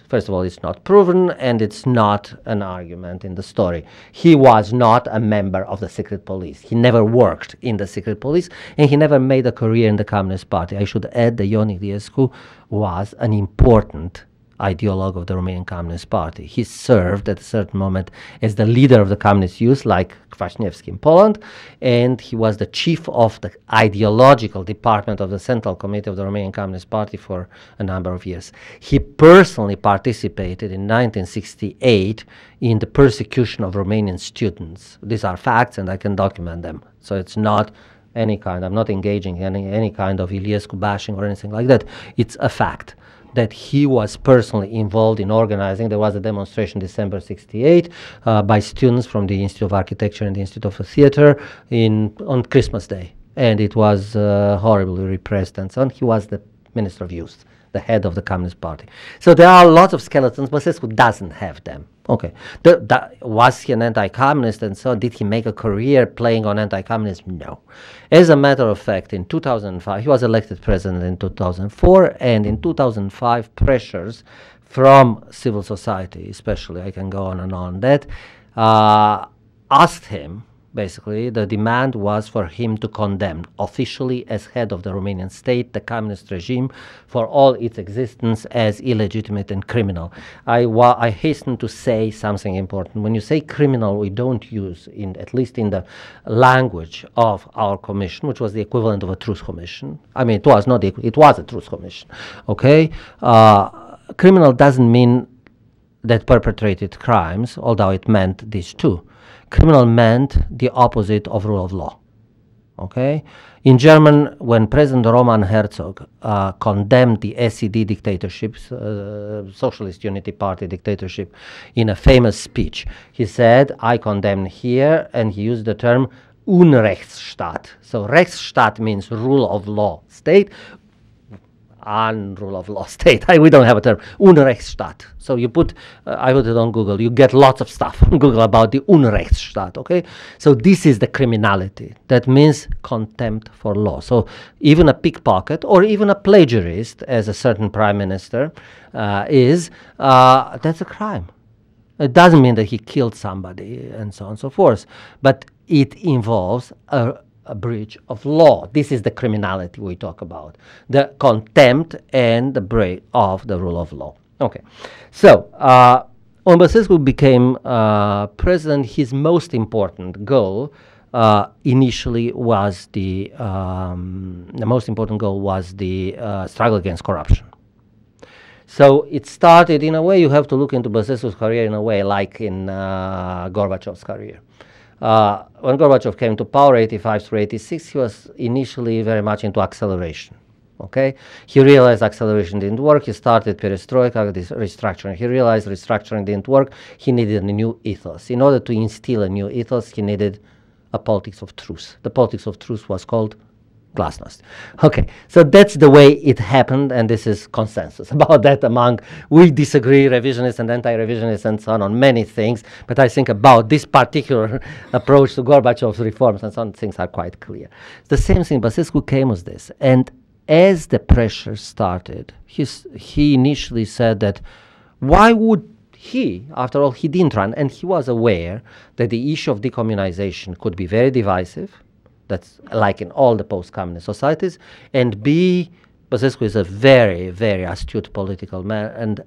B: First of all, it's not proven, and it's not an argument in the story. He was not a member of the secret police. He never worked in the secret police, and he never made a career in the Communist Party. I should add that Ion Iliescu was an important ideologue of the Romanian Communist Party. He served at a certain moment as the leader of the communist youth, like Kwaśniewski in Poland, and he was the chief of the ideological department of the Central Committee of the Romanian Communist Party for a number of years. He personally participated in 1968 in the persecution of Romanian students. These are facts, and I can document them. So it's not I'm not engaging in any kind of Iliescu bashing or anything like that. It's a fact that he was personally involved in organizing. There was a demonstration December 68 by students from the Institute of Architecture and the Institute of Theatre on Christmas Day. And it was horribly repressed and so on. He was the Minister of Youth, the head of the Communist Party. So there are lots of skeletons. Băsescu doesn't have them. Okay. Was he an anti-communist and so on? Did he make a career playing on anti-communism? No. As a matter of fact, in 2005, he was elected president in 2004, and in 2005, pressures from civil society, especially, I can go on and on, that asked him, basically, the demand was for him to condemn officially as head of the Romanian state, the communist regime, for all its existence as illegitimate and criminal. I hasten to say something important. When you say criminal, we don't use, at least in the language of our commission, which was the equivalent of a truth commission. I mean, it was a truth commission. Okay? Criminal doesn't mean that perpetrated crimes, although it meant these too. Criminal meant the opposite of rule of law. okay? In German, when President Roman Herzog condemned the SED dictatorship, Socialist Unity Party dictatorship, in a famous speech, he said, I condemn here, and he used the term Unrechtsstaat. So Rechtsstaat means rule of law state, unrule of law state. We don't have a term, Unrechtsstaat. So you put, I put it on Google, you get lots of stuff on Google about the Unrechtsstaat, okay? So this is the criminality. That means contempt for law. So even a pickpocket or even a plagiarist, as a certain prime minister is, that's a crime. It doesn't mean that he killed somebody and so on and so forth, but it involves a breach of law. This is the criminality we talk about, the contempt and the break of the rule of law. Okay, so when Băsescu became president, his most important goal initially was the most important goal was the struggle against corruption. So it started, in a way, you have to look into Băsescu's career in a way like in Gorbachev's career. When Gorbachev came to power, 85 through 86, he was initially very much into acceleration. Okay, he realized acceleration didn't work. He started perestroika, this restructuring. He realized restructuring didn't work. He needed a new ethos. In order to instill a new ethos, he needed a politics of truth. The politics of truth was called glasnost. Okay, so that's the way it happened, and this is consensus about that among, we disagree, revisionists and anti-revisionists and so on many things, but I think about this particular approach to Gorbachev's reforms and so on, things are quite clear. The same thing, Băsescu came with this, and as the pressure started, he initially said that why would he, after all, he didn't run, and he was aware that the issue of decommunization could be very divisive. That's like in all the post-communist societies. And B, Băsescu is a very, very astute political man, and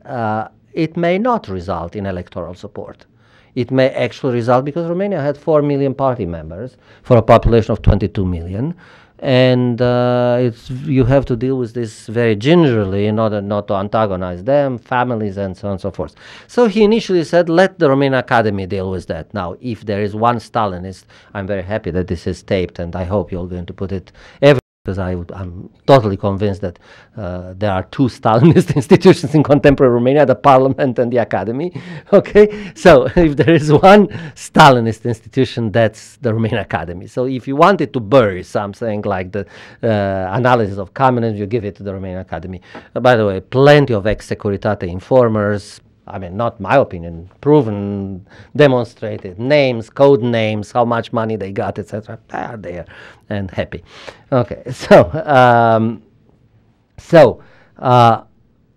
B: it may not result in electoral support. It may actually result, because Romania had 4 million party members for a population of 22 million, and you have to deal with this very gingerly in order not to antagonize them, families, and so on and so forth. So he initially said, let the Romanian Academy deal with that. Now, if there is one Stalinist, I'm very happy that this is taped, and I hope you're going to put it everywhere, because I'm totally convinced that there are two Stalinist institutions in contemporary Romania, the parliament and the academy. Okay, so if there is one Stalinist institution, that's the Romanian Academy. So if you wanted to bury something like the analysis of communism, you give it to the Romanian Academy. By the way, plenty of ex-Securitate informers, I mean, not my opinion, proven, demonstrated, names, code names, how much money they got, etc. They are there and happy. Okay, so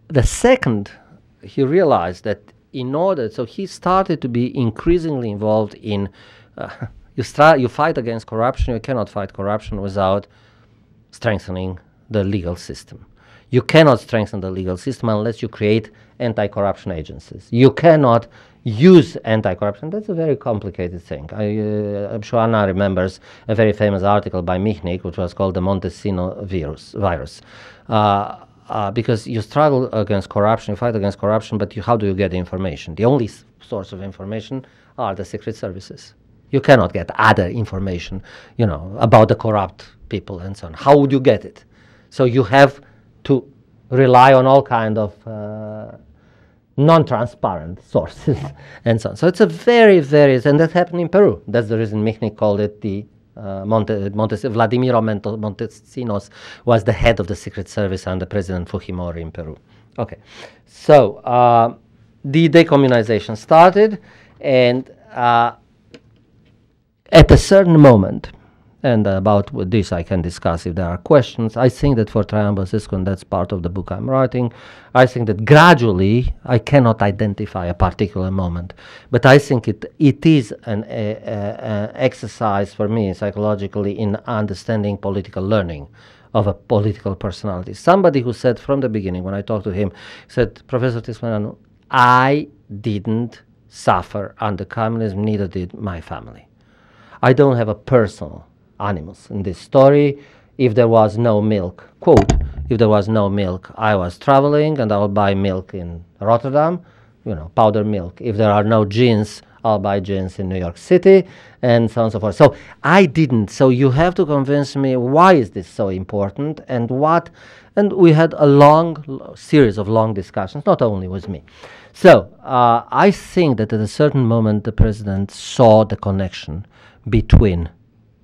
B: the second, he realized that in order, so he started to be increasingly involved in, you fight against corruption, you cannot fight corruption without strengthening the legal system. You cannot strengthen the legal system unless you create anti-corruption agencies. You cannot use anti-corruption. That's a very complicated thing. I'm sure Anna remembers a very famous article by Michnik, which was called the Montesino virus. Because you struggle against corruption, you fight against corruption, but how do you get the information? The only source of information are the secret services. You cannot get other information, you know, about the corrupt people and so on. How would you get it? So you have to rely on all kind of non-transparent sources and so on. So it's a very, very, and that happened in Peru. That's the reason Michnik called it the Vladimiro Montesinos was the head of the Secret Service under President Fujimori in Peru. Okay, so the decommunization started, and at a certain moment, and about this I can discuss if there are questions. I think that for Traian Băsescu, and that's part of the book I'm writing, I think that gradually, I cannot identify a particular moment, but I think it is an exercise for me psychologically in understanding political learning of a political personality. Somebody who said from the beginning, when I talked to him, said, Professor Tismaneanu, I didn't suffer under communism, neither did my family. I don't have a personal animals in this story. If there was no milk, quote, if there was no milk, I was traveling and I would buy milk in Rotterdam, you know, powdered milk. If there are no jeans, I'll buy jeans in New York City, and so on and so forth. So I didn't. So you have to convince me why is this so important and what. And we had a long series of long discussions, not only with me. So I think that at a certain moment the president saw the connection between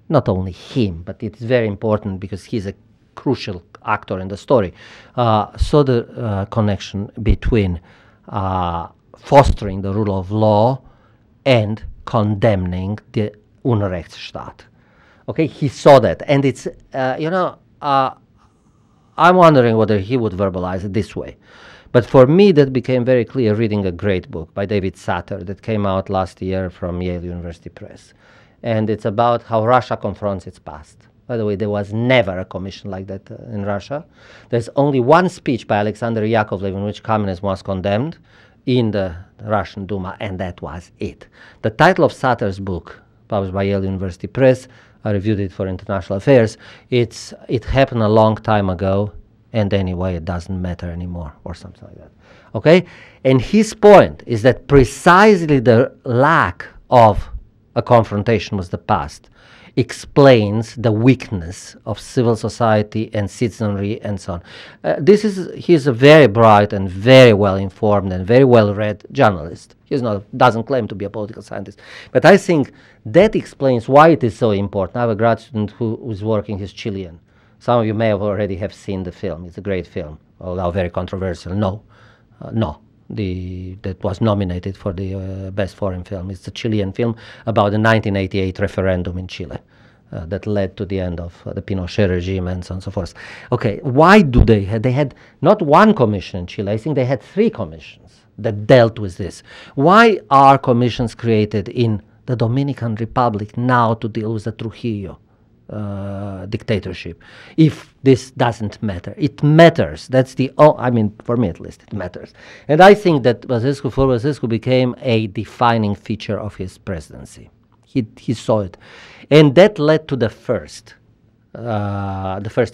B: not only him, but it's very important because he's a crucial actor in the story, saw the connection between fostering the rule of law and condemning the Unrechtsstaat. Okay, he saw that, and it's I'm wondering whether he would verbalize it this way. But for me, that became very clear reading a great book by David Satter that came out last year from Yale University Press. And it's about how Russia confronts its past. By the way, there was never a commission like that in Russia. There's only one speech by Alexander Yakovlev in which communism was condemned in the Russian Duma, and that was it. The title of Satter's book, published by Yale University Press, I reviewed it for International Affairs, it happened a long time ago, and anyway, it doesn't matter anymore, or something like that. Okay? And his point is that precisely the lack of a confrontation with the past explains the weakness of civil society and citizenry and so on. He's a very bright and very well informed and very well read journalist. Doesn't claim to be a political scientist. But I think that explains why it is so important. I have a grad student who is working, he's Chilean. Some of you may have already have seen the film. It's a great film, although very controversial. No. That was nominated for the best foreign film. It's a Chilean film about the 1988 referendum in Chile that led to the end of the Pinochet regime and so on and so forth. Okay, why do they had not one commission in Chile, I think they had 3 commissions that dealt with this. Why are commissions created in the Dominican Republic now to deal with the Trujillo dictatorship? If this doesn't matter, it matters. That's for me at least, it matters. And I think that Basescu became a defining feature of his presidency. He saw it, and that led to the first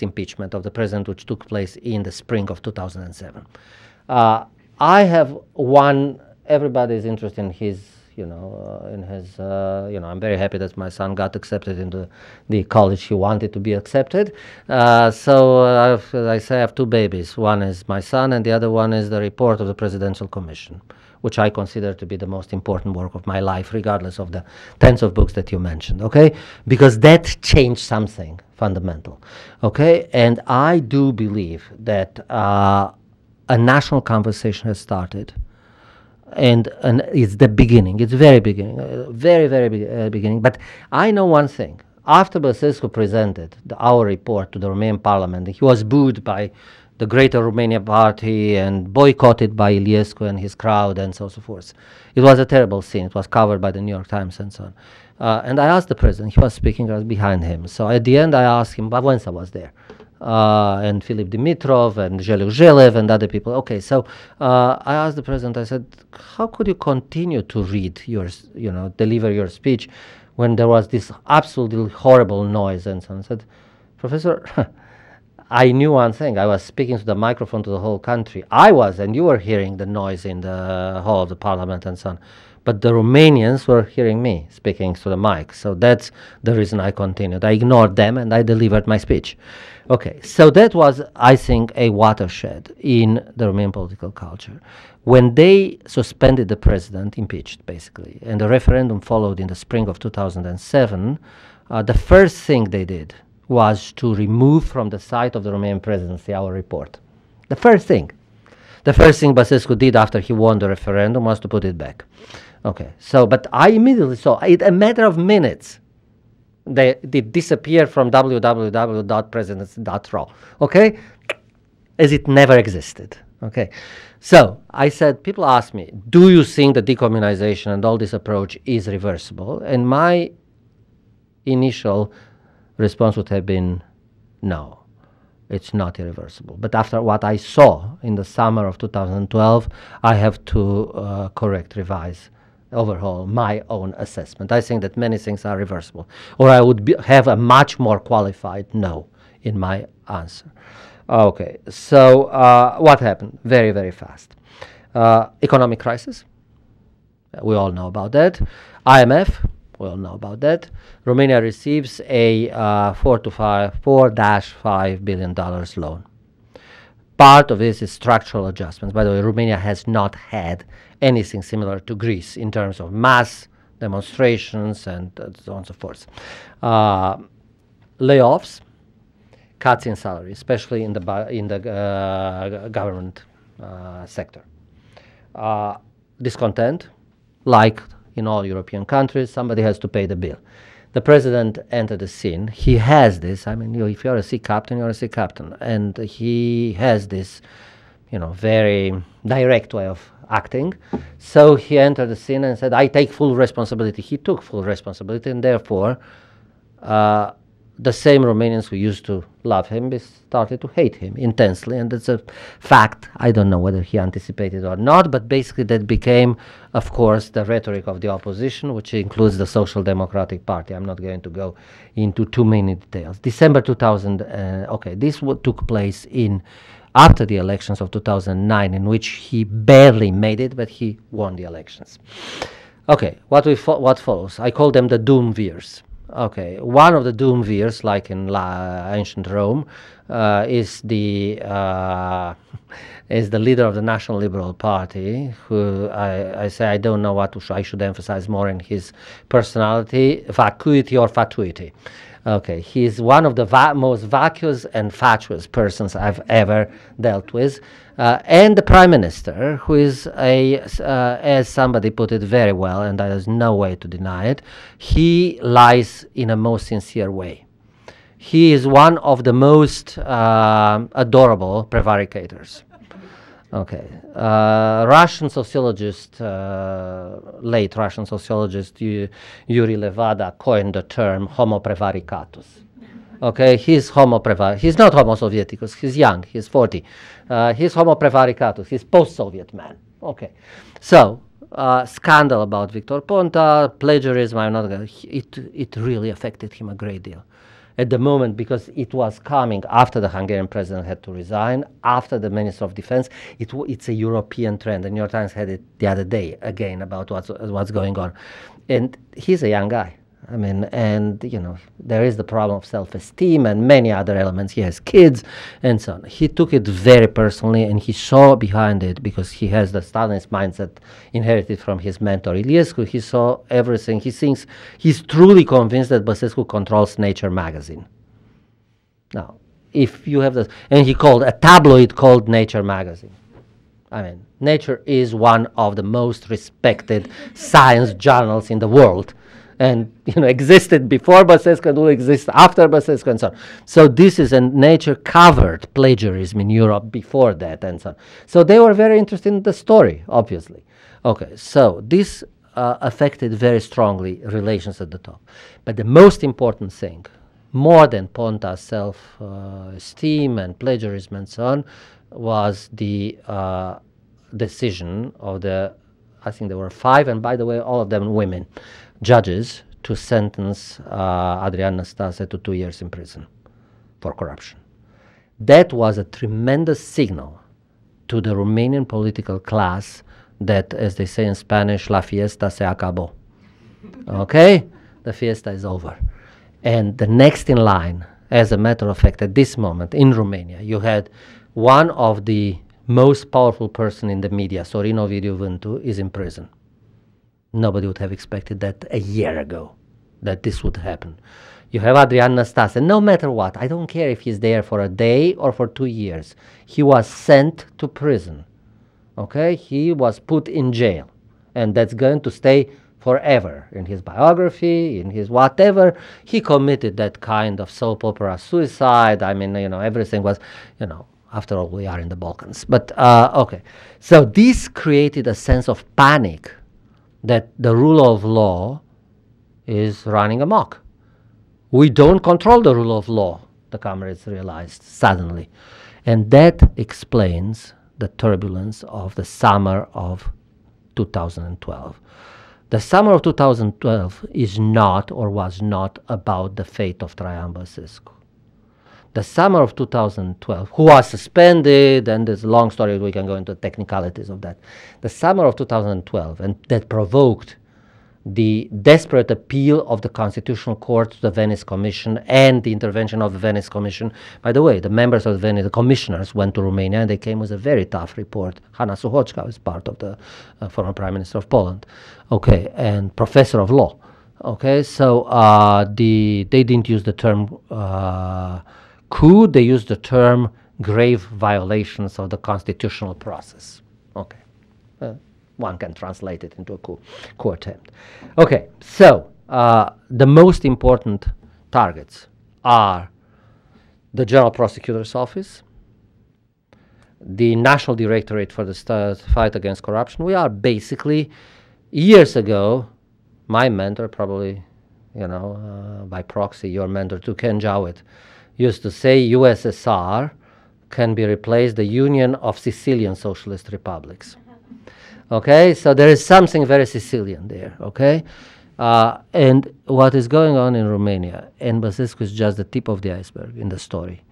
B: impeachment of the president, which took place in the spring of 2007. I have everybody is interested in his. I'm very happy that my son got accepted into the college he wanted to be accepted. As I say, I have 2 babies. One is my son, and the other one is the report of the Presidential Commission, which I consider to be the most important work of my life, regardless of the tens of books that you mentioned, okay? Because that changed something fundamental, okay? And I do believe that a national conversation has started. And it's the beginning. It's very beginning, very, very beginning. But I know one thing. After Basescu presented our report to the Romanian parliament, he was booed by the Greater Romania Party and boycotted by Iliescu and his crowd and so forth. It was a terrible scene. It was covered by the New York Times and so on. And I asked the president. He was speaking. I was behind him. So at the end, I asked him. Wałęsa was there. And Philip Dimitrov and Zhelev and other people. Okay, so I asked the president, I said, how could you continue to read deliver your speech when there was this absolutely horrible noise and so on? I said, Professor, I knew one thing. I was speaking to the microphone to the whole country. And you were hearing the noise in the hall of the parliament and so on. But the Romanians were hearing me speaking to the mic. So that's the reason I continued. I ignored them and I delivered my speech. Okay, so that was, I think, a watershed in the Romanian political culture. When they suspended the president, impeached basically, and the referendum followed in the spring of 2007, the first thing they did was to remove from the site of the Romanian presidency our report. The first thing Basescu did after he won the referendum was to put it back. Okay, so, but I immediately saw, in a matter of minutes, they disappear from www.presidency.ro, okay, as it never existed, okay. So I said, people ask me, do you think the decommunization and all this approach is reversible? And my initial response would have been, no. It's not irreversible. But after what I saw in the summer of 2012, I have to revise, overhaul my own assessment. I think that many things are reversible. Or I would have a much more qualified no in my answer. Okay, so what happened? Very, very fast. Economic crisis. We all know about that. IMF, we all know about that. Romania receives a $4-5 billion loan. Part of this is structural adjustments. By the way, Romania has not had anything similar to Greece in terms of mass demonstrations and so on and so forth. Layoffs, cuts in salary, especially in the government sector. Discontent, like in all European countries, somebody has to pay the bill. The president entered the scene. He has this, I mean, if you're a sea captain, you're a sea captain. And he has this, very direct way of acting. So he entered the scene and said, I take full responsibility. He took full responsibility, and therefore, the same Romanians who used to love him started to hate him intensely, and it's a fact. I don't know whether he anticipated or not, but basically that became, of course, the rhetoric of the opposition, which includes the Social Democratic Party. I'm not going to go into too many details. December 2000, this took place after the elections of 2009, in which he barely made it, but he won the elections. Okay, what follows? I call them the doomvirs. Okay, one of the doomvirs, like in ancient Rome, is the leader of the National Liberal Party, who I say I don't know what I should emphasize more in his personality, vacuity or fatuity. Okay, he's one of the most vacuous and fatuous persons I've ever dealt with. And the prime minister, who is as somebody put it very well, and there is no way to deny it, he lies in a most sincere way. He is one of the most adorable prevaricators. Okay, Russian sociologist, late Russian sociologist Yuri Levada coined the term homo prevaricatus. Okay, he's he's not homo sovieticus, he's young, he's 40. He's homo prevaricatus, he's post-Soviet man. Okay, so scandal about Victor Ponta, plagiarism, I'm not gonna, it really affected him a great deal. At the moment, because it was coming after the Hungarian president had to resign, after the Minister of Defense, it's a European trend. The New York Times had it the other day again about what's going on. And he's a young guy. I mean, and, there is the problem of self-esteem and many other elements. He has kids and so on. He took it very personally, and he saw behind it, because he has the Stalinist mindset inherited from his mentor Iliescu. He saw everything. He's truly convinced that Băsescu controls Nature magazine. Now, if you have and he called a tabloid called Nature magazine. I mean, Nature is one of the most respected science journals in the world. And existed before Băsescu and will exist after Băsescu and so on. So this is a Nature covered plagiarism in Europe before that and so on. So they were very interested in the story, obviously. Okay, so this affected very strongly relations at the top. But the most important thing, more than Ponta's self-esteem and plagiarism and so on, was the decision of I think there were 5, and by the way, all of them women, judges, to sentence Adrian Năstase to 2 years in prison for corruption. That was a tremendous signal to the Romanian political class that, as they say in Spanish, la fiesta se acabó. Okay? The fiesta is over. And the next in line, as a matter of fact, at this moment in Romania, you had one of the most powerful person in the media, Sorin Ovidiu Vântu, is in prison. Nobody would have expected that a year ago, that this would happen. You have Adrian Năstase, no matter what, I don't care if he's there for a day or for 2 years. He was sent to prison, okay? He was put in jail, and that's going to stay forever. In his biography, in his whatever, he committed that kind of soap opera suicide. I mean, everything was, after all, we are in the Balkans. But, okay, so this created a sense of panic that the rule of law is running amok. We don't control the rule of law, the comrades realized suddenly. And that explains the turbulence of the summer of 2012. The summer of 2012 is not or was not about the fate of Traian Băsescu. The summer of 2012, who was suspended, and there's a long story, we can go into technicalities of that. The summer of 2012, and that provoked the desperate appeal of the Constitutional Court to the Venice Commission and the intervention of the Venice Commission. By the way, the members of the Venice, the commissioners, went to Romania and they came with a very tough report. Hanna Suchocka was part of the former Prime Minister of Poland, okay, and professor of law. Okay, so they didn't use the term coup, they used the term grave violations of the constitutional process. Okay. One can translate it into a coup attempt. Okay, so the most important targets are the General Prosecutor's Office, the National Directorate for the Fight Against Corruption. We are basically, years ago, my mentor, probably, you know, by proxy, your mentor too, Ken Jowett, used to say USSR can be replaced the Union of Sicilian Socialist Republics. Okay, so there is something very Sicilian there, okay? And what is going on in Romania, and Băsescu is just the tip of the iceberg in the story,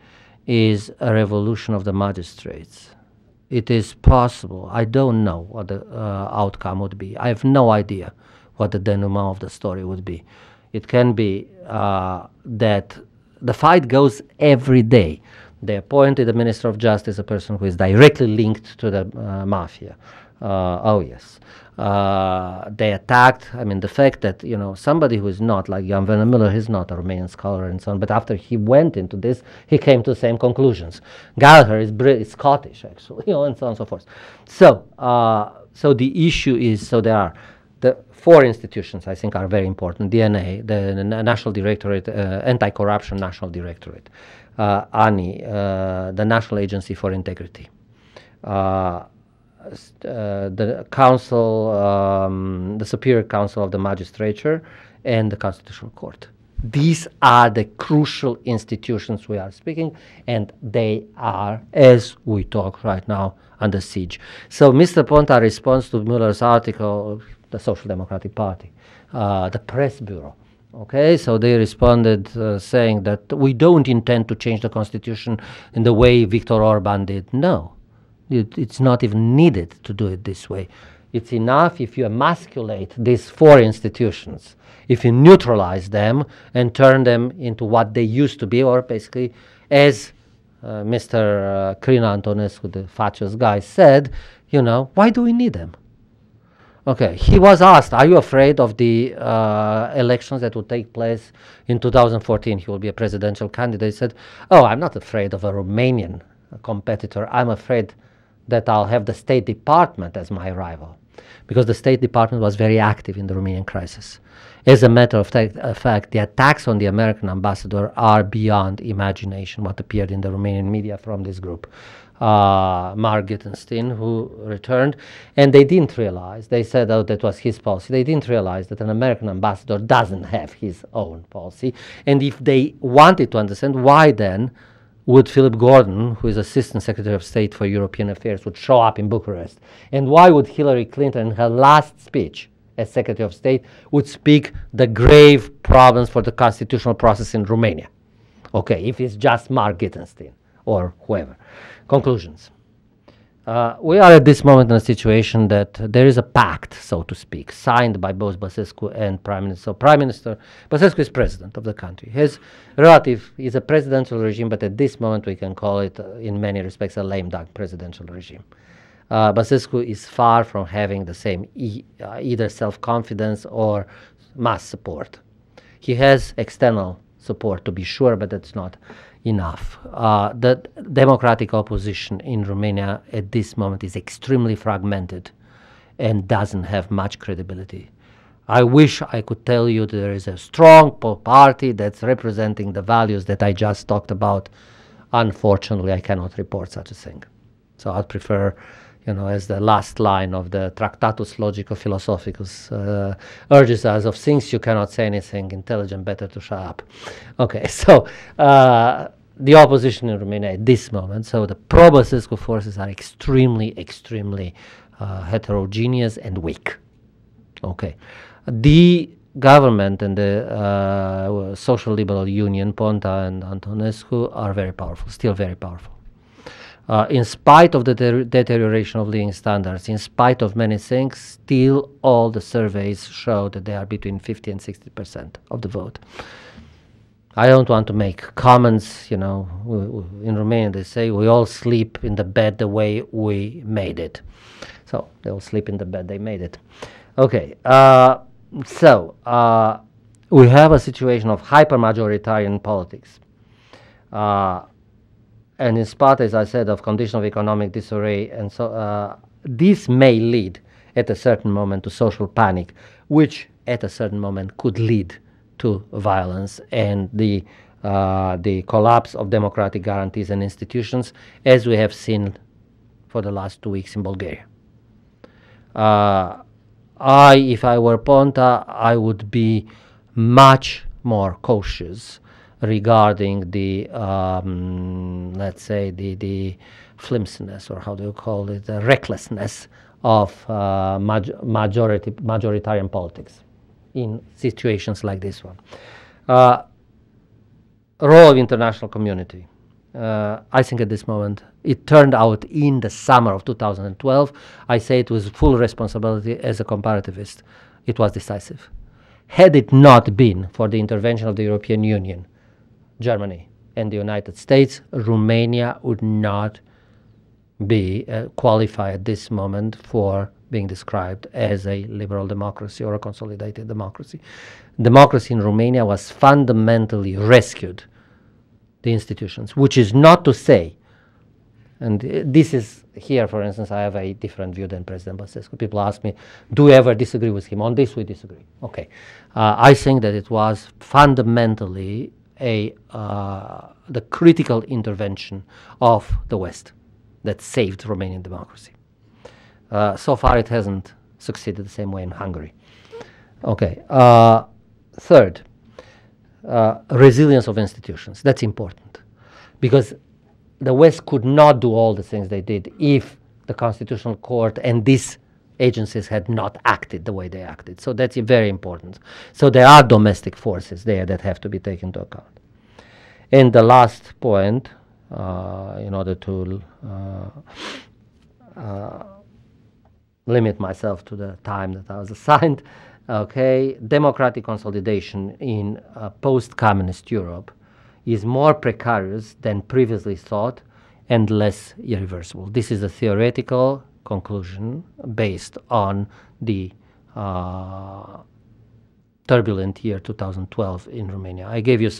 B: is a revolution of the magistrates. It is possible. I don't know what the outcome would be. I have no idea what the denouement of the story would be. It can be that the fight goes every day. They appointed a Minister of Justice, a person who is directly linked to the mafia. Oh yes, they attacked. I mean, the fact that, you know, somebody who is not like Jan Werner Müller, he's not a Romanian scholar and so on. But after he went into this, he came to the same conclusions. Gallagher is Scottish, actually, you know, and so on and so forth. So, so the issue is, so there are the four institutions I think are very important: DNA, the National Directorate, Anti-Corruption National Directorate, ANI, the National Agency for Integrity. The council, the Superior Council of the Magistrature, and the Constitutional Court. These are the crucial institutions we are speaking, and they are, as we talk right now, under siege. So Mr. Ponta responds to Müller's article, the Social Democratic Party, the press bureau. Okay, so they responded saying that we don't intend to change the constitution in the way Viktor Orban did. No. It's not even needed to do it this way. It's enough if you emasculate these four institutions, if you neutralize them and turn them into what they used to be, or basically, as Mr. Crina Antonescu, the fatuous guy, said, you know, why do we need them? Okay, he was asked, are you afraid of the elections that will take place in 2014? He will be a presidential candidate. He said, oh, I'm not afraid of a Romanian competitor. I'm afraid that I'll have the State Department as my rival, because the State Department was very active in the Romanian crisis. As a matter of fact, the attacks on the American ambassador are beyond imagination, what appeared in the Romanian media from this group. Mark Gittenstein, who returned, and they didn't realize, they said, oh, that was his policy. They didn't realize that an American ambassador doesn't have his own policy. And if they wanted to understand why then would Philip Gordon, who is Assistant Secretary of State for European Affairs, would show up in Bucharest? And why would Hillary Clinton, in her last speech as Secretary of State, would speak the grave problems for the constitutional process in Romania? Okay, if it's just Mark Gittenstein or whoever. Conclusions. We are at this moment in a situation that there is a pact, so to speak, signed by both Băsescu and Prime Minister. So Prime Minister Băsescu is president of the country. His relative is a presidential regime, but at this moment we can call it, in many respects, a lame duck presidential regime. Băsescu is far from having the same either self-confidence or mass support. He has external support, to be sure, but that's not enough. The democratic opposition in Romania at this moment is extremely fragmented and doesn't have much credibility. I wish I could tell you that there is a strong party that's representing the values that I just talked about. Unfortunately, I cannot report such a thing. So I'd prefer, you know, as the last line of the Tractatus Logico-Philosophicus urges us, of things you cannot say anything intelligent, better to shut up. Okay, so the opposition in Romania at this moment, so the pro-Băsescu forces are extremely, extremely heterogeneous and weak. Okay, the government and the Social Liberal Union, Ponta and Antonescu, are very powerful, still very powerful. In spite of the deterioration of living standards, in spite of many things, still all the surveys show that they are between 50 and 60% of the vote. I don't want to make comments, you know, in Romania they say we all sleep in the bed the way we made it. So they all sleep in the bed they made it. Okay, we have a situation of hyper-majoritarian politics. And in spite, as I said, of condition of economic disarray, and so this may lead at a certain moment to social panic, which at a certain moment could lead to violence and the collapse of democratic guarantees and institutions, as we have seen for the last 2 weeks in Bulgaria. If I were Ponta, I would be much more cautious regarding the, let's say, the flimsiness, or how do you call it, the recklessness of majoritarian politics in situations like this one. Role of international community. I think at this moment, it turned out in the summer of 2012, I say it was full responsibility as a comparativist. It was decisive. Had it not been for the intervention of the European Union, Germany and the United States, Romania would not be qualified at this moment for being described as a liberal democracy or a consolidated democracy. Democracy in Romania was fundamentally rescued, the institutions, which is not to say, and this is here, for instance, I have a different view than President Băsescu. People ask me, do you ever disagree with him? On this we disagree. Okay. I think that it was fundamentally the critical intervention of the West that saved Romanian democracy. So far it hasn't succeeded the same way in Hungary. Okay. Third, resilience of institutions. That's important, because the West could not do all the things they did if the Constitutional Court and these agencies had not acted the way they acted. So that's very important. So there are domestic forces there that have to be taken into account. And the last point, in order to limit myself to the time that I was assigned, okay, democratic consolidation in post-communist Europe is more precarious than previously thought and less irreversible. This is a theoretical conclusion based on the turbulent year 2012 in Romania. I gave you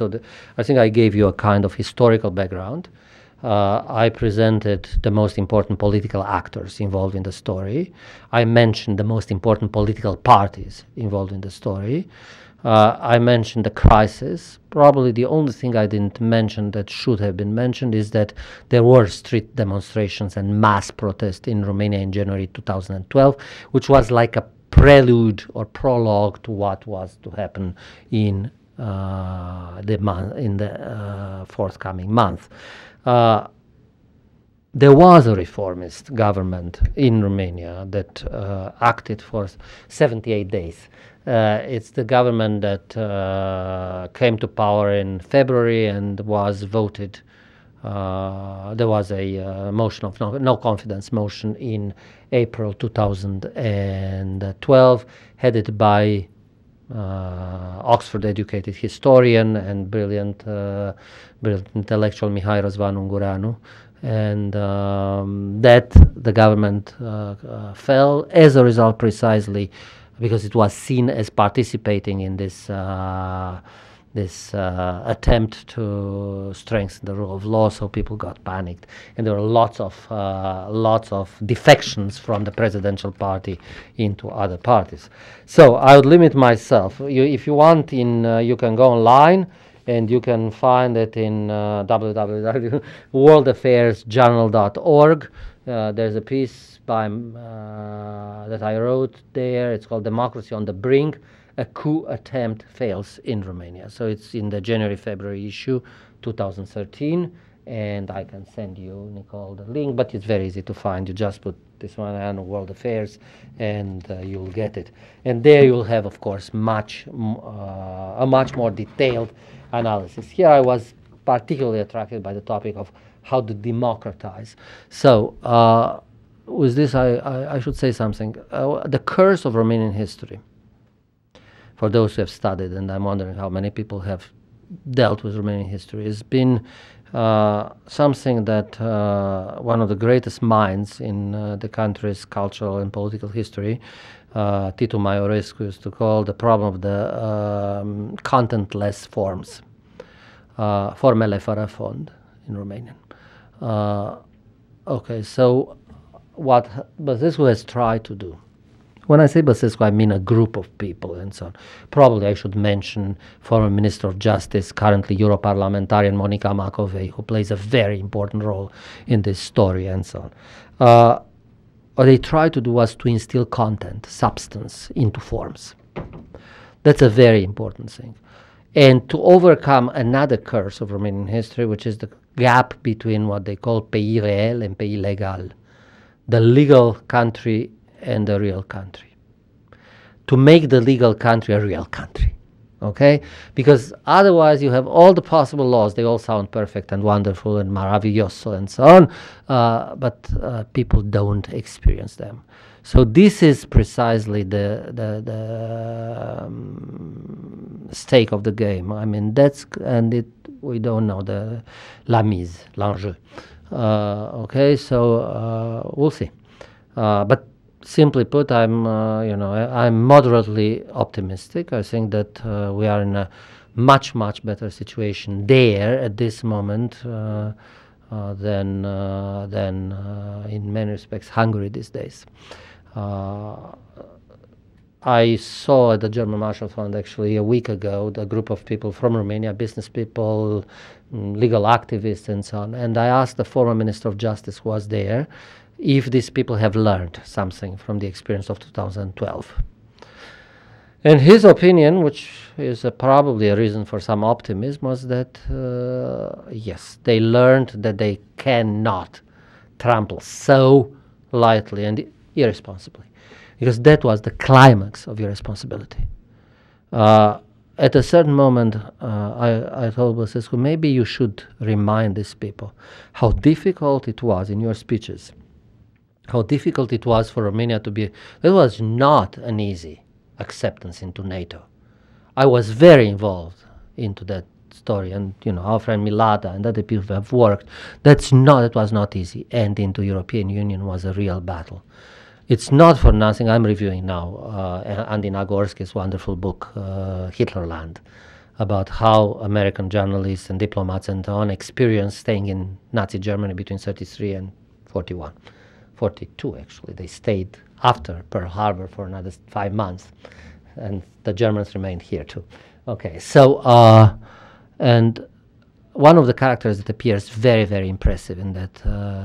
B: I think I gave you a kind of historical background. I presented the most important political actors involved in the story. I mentioned the most important political parties involved in the story. I mentioned the crisis. Probably the only thing I didn't mention that should have been mentioned is that there were street demonstrations and mass protests in Romania in January 2012, which was like a prelude or prologue to what was to happen in the forthcoming month. There was a reformist government in Romania that acted for 78 days. It's the government that came to power in February and was voted. There was a motion of no confidence motion in April 2012, headed by Oxford-educated historian and brilliant intellectual Mihai Răzvan Ungureanu, and that the government fell as a result precisely because it was seen as participating in this attempt to strengthen the rule of law, so people got panicked, and there were lots of defections from the presidential party into other parties. So I would limit myself. If you want, you can go online and you can find it in www.worldaffairsjournal.org. There's a piece by that I wrote there. It's called "Democracy on the Brink: A Coup Attempt Fails in Romania." So it's in the January-February issue 2013, and I can send you, Nicole, the link, but it's very easy to find. You just put this one on World Affairs, and you'll get it. And there you'll have, of course, a much more detailed analysis. Here I was particularly attracted by the topic of how to democratize. So with this, I should say something. The curse of Romanian history, for those who have studied, and I'm wondering how many people have dealt with Romanian history, has been something that one of the greatest minds in the country's cultural and political history, Titu Maiorescu, used to call the problem of the contentless forms, formele fără fond in Romanian. Okay, so what Băsescu has tried to do, when I say Băsescu, I mean a group of people and so on. Probably I should mention former Minister of Justice, currently Europarlamentarian Monica Macovei, who plays a very important role in this story and so on. What they tried to do was to instill content, substance into forms. That's a very important thing. And to overcome another curse of Romanian history, which is the gap between what they call pays réel and pays légal, the legal country and the real country. To make the legal country a real country, okay? Because otherwise you have all the possible laws, they all sound perfect and wonderful and maravilloso and so on, but people don't experience them. So this is precisely the stake of the game. I mean, we don't know the la mise, l'enjeu. Okay, so we'll see. But simply put, I'm moderately optimistic. I think that we are in a much better situation there at this moment than in many respects Hungary these days. I saw at the German Marshall Fund actually a week ago the group of people from Romania, business people, legal activists and so on, and I asked the former Minister of Justice who was there if these people have learned something from the experience of 2012. And his opinion, which is probably a reason for some optimism, was that yes, they learned that they cannot trample so lightly and irresponsibly, because that was the climax of irresponsibility. At a certain moment, I told Băsescu, maybe you should remind these people how difficult it was in your speeches, how difficult it was for Romania to be. It was not an easy acceptance into NATO. I was very involved into that story, and our friend Milata and other people have worked. It was not easy, and into European Union was a real battle. It's not for nothing. I'm reviewing now Andy Nagorsky's wonderful book, Hitlerland, about how American journalists and diplomats and so on experienced staying in Nazi Germany between 1933 and 1941. 1942, actually. They stayed after Pearl Harbor for another 5 months, and the Germans remained here too. Okay, so, and one of the characters that appears very impressive in that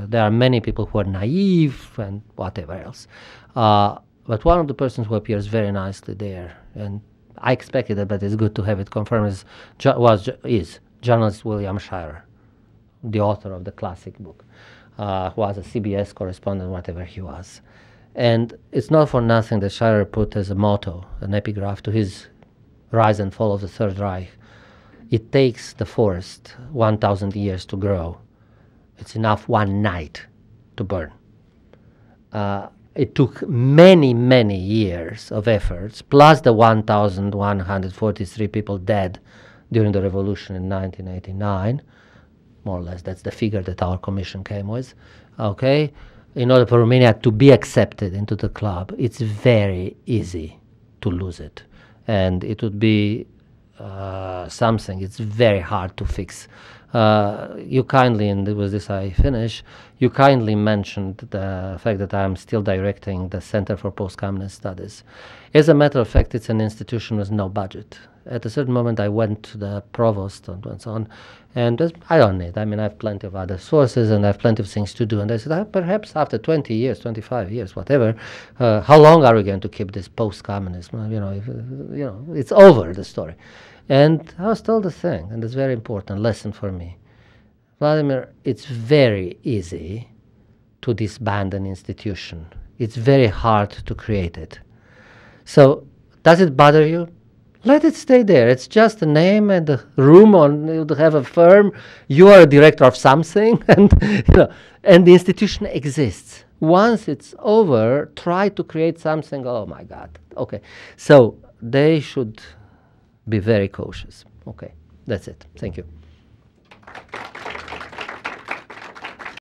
B: there are many people who are naive and whatever else, but one of the persons who appears very nicely there, and I expected it, but it's good to have it confirmed, is journalist William Shirer, the author of the classic book, who was a CBS correspondent, whatever he was. And it's not for nothing that Shirer put as a motto, an epigraph to his rise and fall of the Third Reich: it takes the forest 1,000 years to grow. It's enough one night to burn. It took many years of efforts, plus the 1,143 people dead during the revolution in 1989, more or less. That's the figure that our commission came with. Okay, in order for Romania to be accepted into the club, it's very easy to lose it, and it would be something. It's very hard to fix. You kindly, and with this I finish, you kindly mentioned the fact that I'm still directing the Center for Post-Communist Studies. As a matter of fact, it's an institution with no budget. At a certain moment, I went to the provost and so on, and I don't need. I mean, I have plenty of other sources, and I have plenty of things to do. And I said, perhaps after 20 years, 25 years, whatever, how long are we going to keep this post-communism? It's over, the story. And I was told the thing, and it's a very important lesson for me. Vladimir, it's very easy to disband an institution. It's very hard to create it. So, does it bother you? Let it stay there. It's just a name and a room, on you have a firm. You are a director of something, and and the institution exists. Once it's over, try to create something. Oh my God. Okay, so they should be very cautious. Okay, that's it. Thank you.